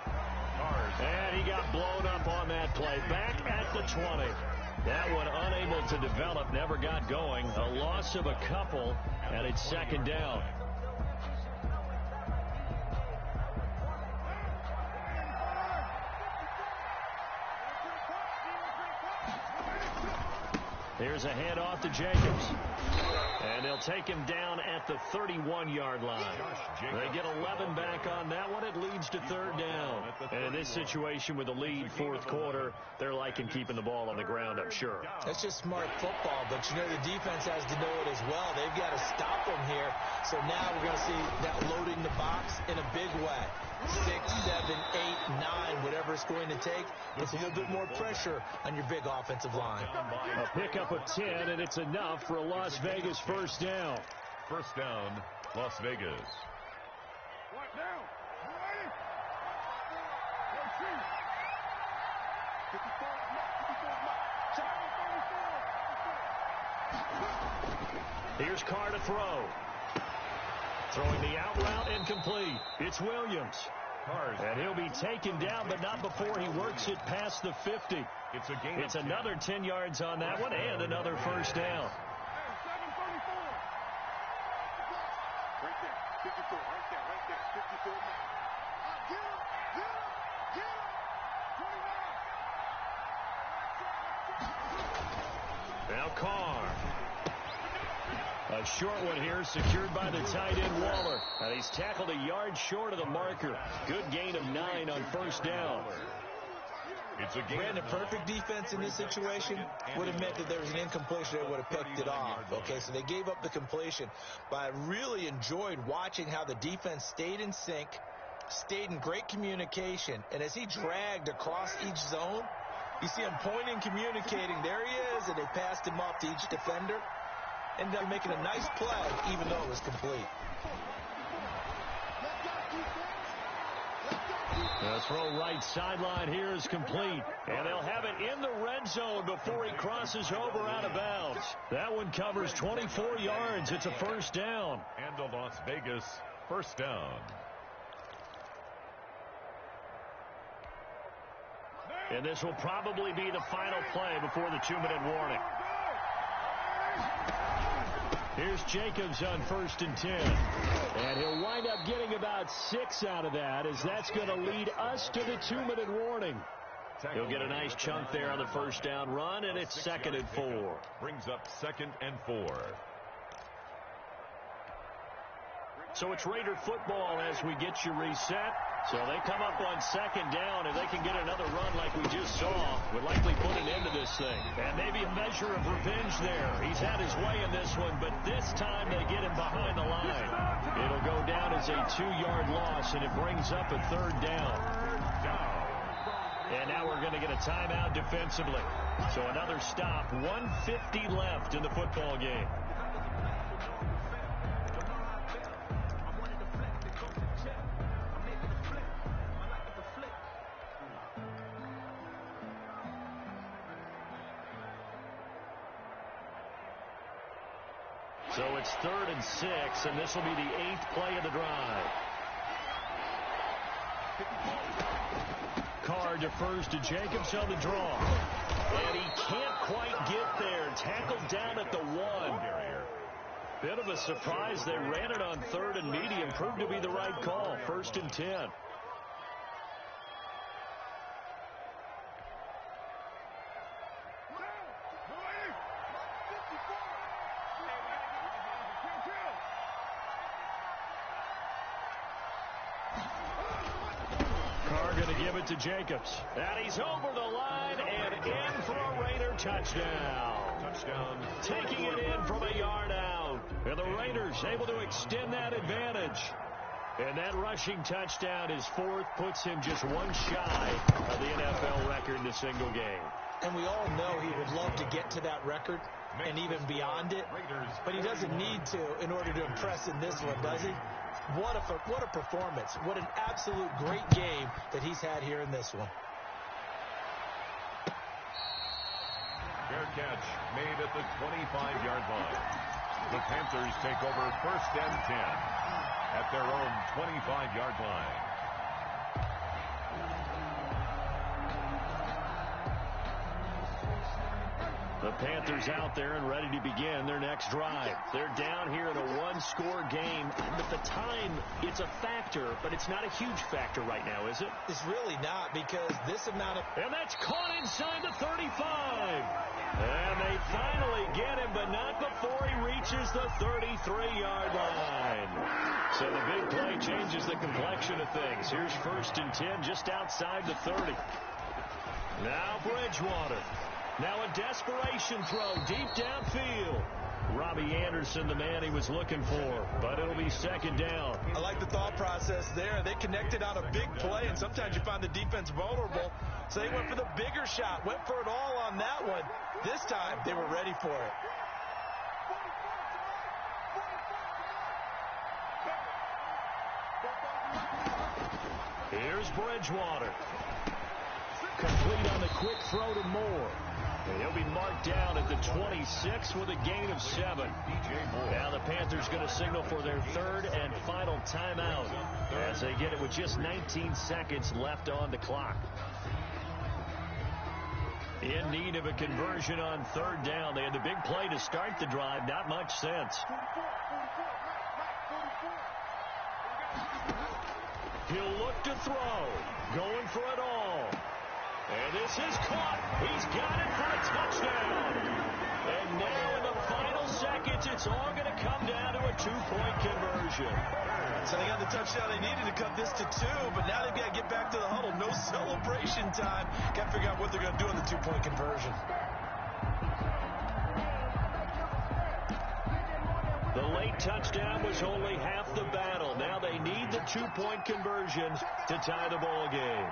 And he got blown up on that play. Back at the 20. That one unable to develop, never got going. A loss of a couple, and it's second down. Here's a handoff to Jacobs. And they'll take him down at the 31-yard line. They get 11 back on that one. It leads to third down. And in this situation with the lead fourth quarter, they're liking keeping the ball on the ground, I'm sure. That's just smart football, but you know the defense has to know it as well. They've got to stop them here. So now we're going to see that loading the box in a big way. 6, 7, 8, 9, whatever it's going to take. Puts a little bit more pressure on your big offensive line. A pickup of 10, and it's enough for a Las Vegas first down. First down, Las Vegas. What now? Ready? Here's Carr to throw. Throwing the out route, incomplete. It's Williams. And he'll be taken down, but not before he works it past the 50. It's another 10 yards on that one, and another first down. Right there, 54, right there, 54. Get him, 29. Now Carr. A short one here, secured by the tight end Waller. And he's tackled a yard short of the marker. Good gain of 9 on first down. It's a gain. Brandon, perfect defense in this situation would have meant that there was an incompletion. They would have picked it off. Okay, so they gave up the completion. But I really enjoyed watching how the defense stayed in sync, stayed in great communication. And as he dragged across each zone, You see him pointing, communicating. There he is, and they passed him off to each defender. Ended up making a nice play, even though it was complete. The throw right sideline here is complete. And they'll have it in the red zone before he crosses over out of bounds. That one covers 24 yards. It's a first down. And the Las Vegas first down. And this will probably be the final play before the 2-minute warning. Here's Jacobs on 1st and 10. And he'll wind up getting about 6 out of that, as that's going to lead us to the 2-minute warning. He'll get a nice chunk there on the first down run, and it's 2nd and 4. Brings up 2nd and 4. So it's Raider football as we get you reset. So they come up on 2nd down, and they can get another run like we just saw. Would likely put an end to this thing. And maybe a measure of revenge there. He's had his way in this one, but this time they get him behind the line. It'll go down as a 2-yard loss, and it brings up a 3rd down. And now we're going to get a timeout defensively. So another stop. 1:50 left in the football game. So it's 3rd and 6, and this will be the 8th play of the drive. Carr defers to Jacobs on the draw. And he can't quite get there. Tackled down at the 1. Bit of a surprise. They ran it on 3rd and medium. Proved to be the right call. 1st and 10. To Jacobs. And he's over the line and in for a Raider touchdown. Taking it in from a yard out. And the Raiders able to extend that advantage. And that rushing touchdown, his 4th, puts him just 1 shy of the NFL record in a single game. And we all know he would love to get to that record and even beyond it. But he doesn't need to in order to impress in this one, does he? What a performance. What an absolute great game that he's had here in this one. Fair catch made at the 25-yard line. The Panthers take over 1st and 10 at their own 25-yard line. The Panthers out there and ready to begin their next drive. They're down here in a 1-score game. At the time, it's a factor, but it's not a huge factor right now, is it? It's really not, because this amount of... And that's caught inside the 35. And they finally get him, but not before he reaches the 33-yard line. So the big play changes the complexion of things. Here's 1st and 10 just outside the 30. Now Bridgewater. Now a desperation throw deep downfield. Robbie Anderson, the man he was looking for, but it'll be 2nd down. I like the thought process there. They connected on a big play, and sometimes you find the defense vulnerable. So they went for the bigger shot, went for it all on that one. This time, they were ready for it. Here's Bridgewater. Complete on the quick throw to Moore. And he'll be marked down at the 26 with a gain of 7. Now the Panthers going to signal for their 3rd and final timeout as they get it with just 19 seconds left on the clock. In need of a conversion on 3rd down. They had the big play to start the drive. Not much sense. He'll look to throw. Going for it all. And this is caught. He's got it for a touchdown. And now in the final seconds, it's all going to come down to a 2-point conversion. So they got the touchdown they needed to cut this to 2, but now they've got to get back to the huddle. No celebration time. Got to figure out what they're going to do on the 2-point conversion. The late touchdown was only half the battle. Now they need the 2-point conversion to tie the ball game.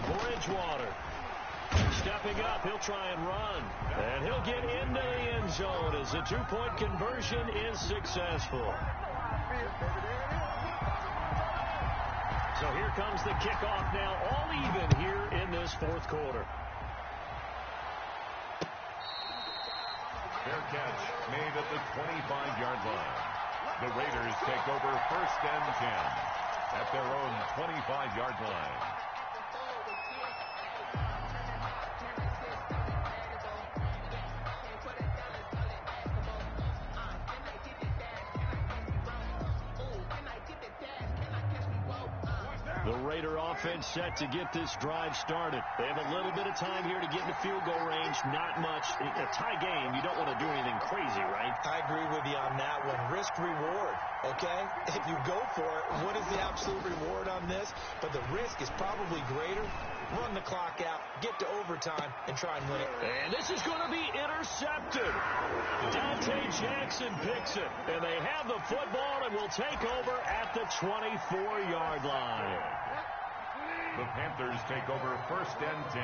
Bridgewater. Stepping up, he'll try and run. And he'll get into the end zone as the two-point conversion is successful. So here comes the kickoff now, all even here in this fourth quarter. Fair catch made at the 25-yard line. The Raiders take over first and 10 at their own 25-yard line. The Raider offense set to get this drive started. They have a little bit of time here to get in the field goal range. Not much. A tie game, you don't want to do anything crazy, right? I agree with you on that one. Risk reward, okay? If you go for it, what is the absolute reward on this? But the risk is probably greater. Run the clock out, get to overtime, and try and win it. And this is going to be intercepted. Dante Jackson picks it. And they have the football and will take over at the 24-yard line. The Panthers take over first and 10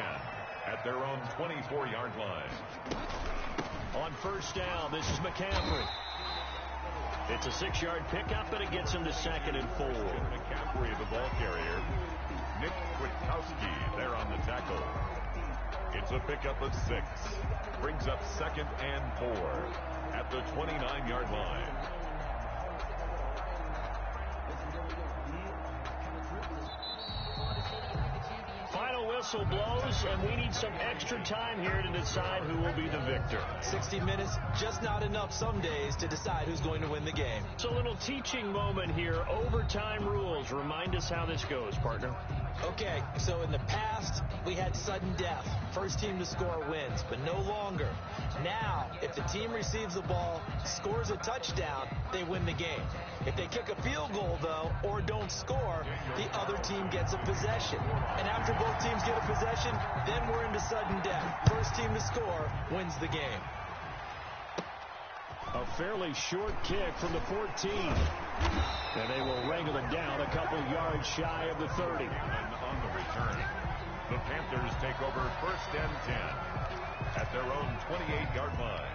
at their own 24-yard line. On first down, this is McCaffrey. It's a 6-yard pickup, and it gets him to 2nd and 4. McCaffrey, the ball carrier. Nick Kwiatkowski there on the tackle. It's a pickup of 6. Brings up 2nd and 4 at the 29-yard line. Final whistle blows, and we need some extra time here to decide who will be the victor. 60 minutes, just not enough some days to decide who's going to win the game. It's a little teaching moment here. Overtime rules. Remind us how this goes, partner. Okay, so in the past, we had sudden death. First team to score wins, but no longer. Now, if the team receives the ball, scores a touchdown, they win the game. If they kick a field goal, though, or don't score, the other team gets a possession. And after both teams get a possession, then we're into sudden death. First team to score wins the game. A fairly short kick from the 14. And they will wrangle it down a couple yards shy of the 30. And on the return, the Panthers take over first and 10 at their own 28-yard line.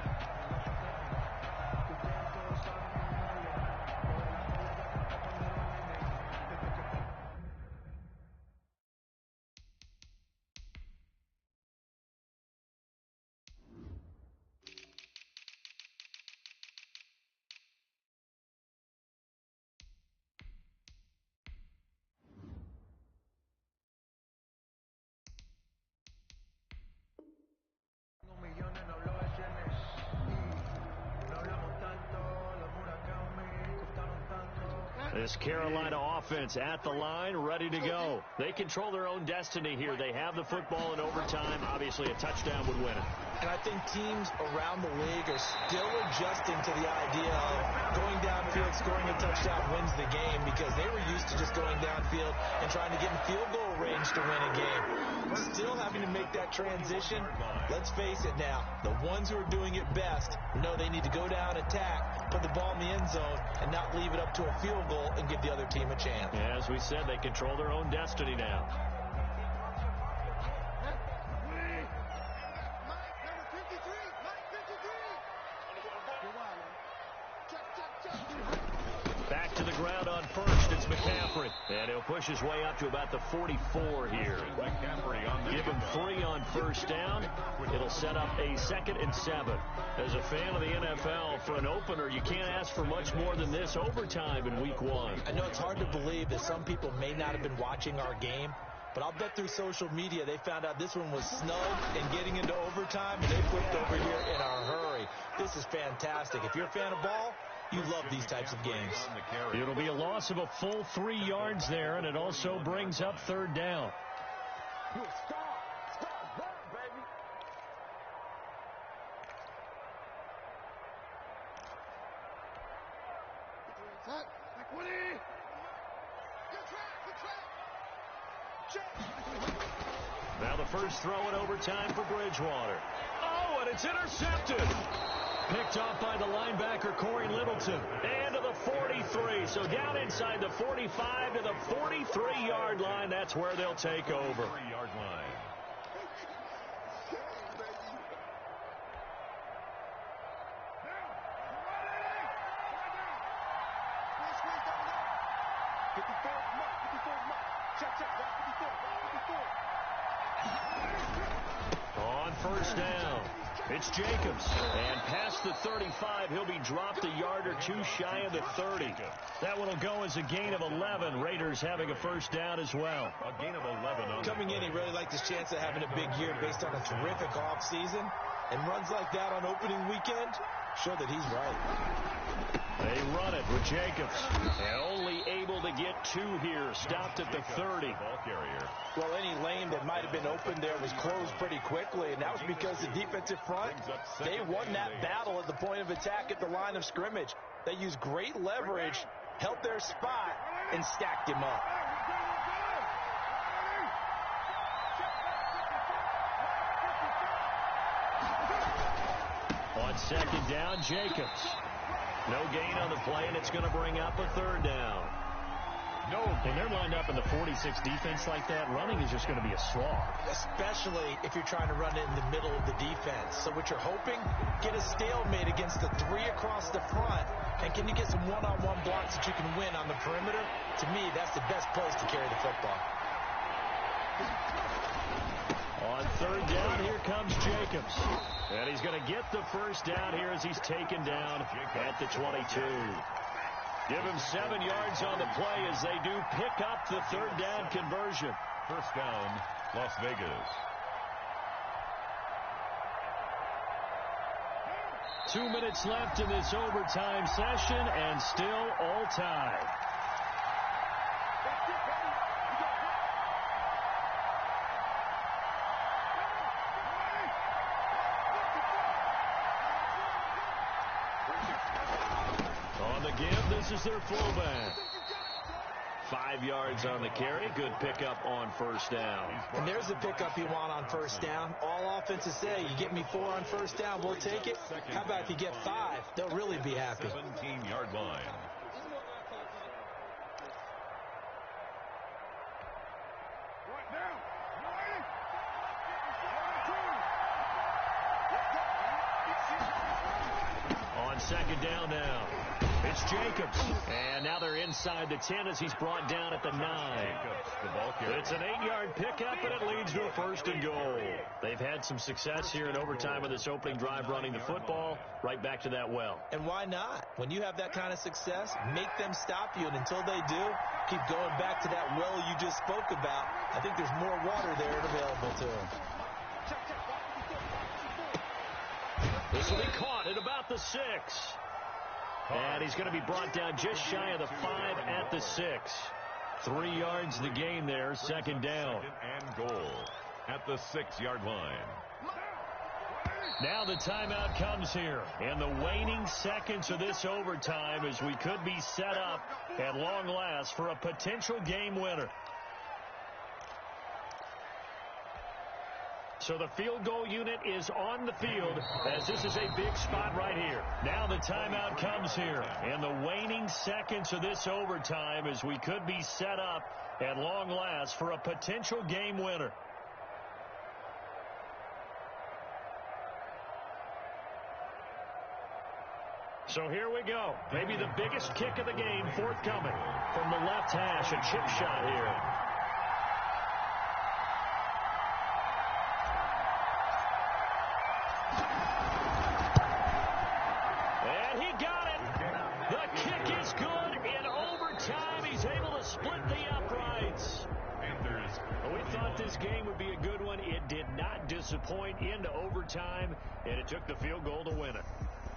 This Carolina offense at the line, ready to go. They control their own destiny here. They have the football in overtime. Obviously, a touchdown would win it. And I think teams around the league are still adjusting to the idea of going downfield, scoring a touchdown wins the game, because they were used to just going downfield and trying to get in field goal range to win a game. Still having to make that transition. Let's face it now, the ones who are doing it best know they need to go down, attack, put the ball in the end zone, and not leave it up to a field goal and give the other team a chance. Yeah, as we said, they control their own destiny now. Back to the ground on first. It's McCaffrey. And he'll push his way up to about the 44 here. Give him 3 on first down. It'll set up a 2nd and 7. As a fan of the NFL, for an opener, you can't ask for much more than this overtime in week 1. I know it's hard to believe that some people may not have been watching our game, but I'll bet through social media they found out this one was snug and getting into overtime, and they flipped over here in a hurry. This is fantastic. If you're a fan of ball, you love these types of games. It'll be a loss of a full 3 yards there, and it also brings up 3rd down. Now the first throw in overtime for Bridgewater. Oh, and it's intercepted. Picked off by the linebacker, Corey Littleton. And to the 43. So down inside the 45 to the 43-yard line. That's where they'll take over. 3-yard line. On first down, it's Jacobs. And past the 35, he'll be dropped a yard or two shy of the 30. That one will go as a gain of 11. Raiders having a first down as well. A gain of 11 on Coming in, he really liked his chance of having a big year based on a terrific offseason. And runs like that on opening weekend show that he's right. They run it with Jacobs. And only able to get two here. Stopped at the 30. Ball carrier. Well, any lane that might have been open there was closed pretty quickly, and that was because the defensive front, they won that battle at the point of attack at the line of scrimmage. They used great leverage, held their spot, and stacked him up. On second down, Jacobs. No gain on the play, and it's going to bring up a third down. And they're lined up in the 46 defense like that. Running is just going to be a slog. Especially if you're trying to run it in the middle of the defense. So what you're hoping, get a stalemate against the three across the front. And can you get some one-on-one blocks that you can win on the perimeter? To me, that's the best place to carry the football. On third down, here comes Jacobs. And he's going to get the first down here as he's taken down at the 22. Give him 7 yards on the play as they do pick up the third down conversion. First down, Las Vegas. 2 minutes left in this overtime session, and still all tied. On the give, this is their fullback. 5 yards on the carry. Good pickup on first down. And there's the pickup you want on first down. All offenses say, you get me 4 on first down, we'll take it. How about if you get 5? They'll really be happy. 17-yard line. On second down now, it's Jacobs. And now they're inside the 10 as he's brought down at the 9. The ball carrier. It's an 8-yard pickup, and it leads to a first and goal. They've had some success here in overtime with this opening drive running the football. Right back to that well. And why not? When you have that kind of success, make them stop you. And until they do, keep going back to that well you just spoke about. I think there's more water there available to them. This will be caught at about the 6. And he's going to be brought down just shy of the 5 at the 6. 3 yards the gain there, second down. Second and goal at the 6-yard line. Now the timeout comes here. And the waning seconds of this overtime as we could be set up at long last for a potential game winner. So the field goal unit is on the field as this is a big spot right here. Now the timeout comes here. And the waning seconds of this overtime as we could be set up at long last for a potential game winner. So here we go. Maybe the biggest kick of the game forthcoming from the left hash. A chip shot here. And he got it. The kick is good in overtime. He's able to split the uprights. Panthers. We thought this game would be a good one. It did not disappoint into overtime, and it took the field goal to win it.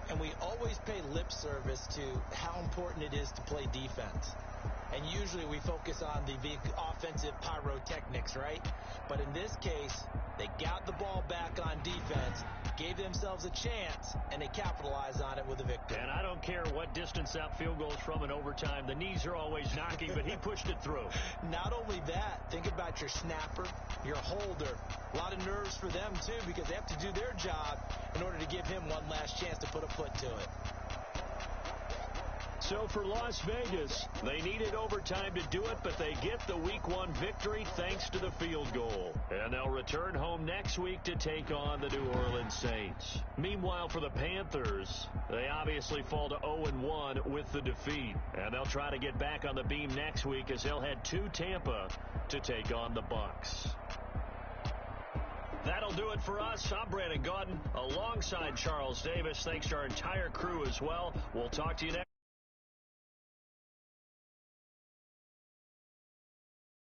And we always pay lip service to how important it is to play defense. And usually we focus on the offensive pyrotechnics, right? But in this case, they got the ball back on defense, gave themselves a chance, and they capitalized on it with a victory. And I don't care what distance that field goes from in overtime. The knees are always knocking, but he pushed it through. Not only that, think about your snapper, your holder. A lot of nerves for them, too, because they have to do their job in order to give him one last chance to put a foot to it. So for Las Vegas, they needed overtime to do it, but they get the Week 1 victory thanks to the field goal. And they'll return home next week to take on the New Orleans Saints. Meanwhile, for the Panthers, they obviously fall to 0-1 with the defeat. And they'll try to get back on the beam next week as they'll head to Tampa to take on the Bucs. That'll do it for us. I'm Brandon Gaudin alongside Charles Davis. Thanks to our entire crew as well. We'll talk to you next.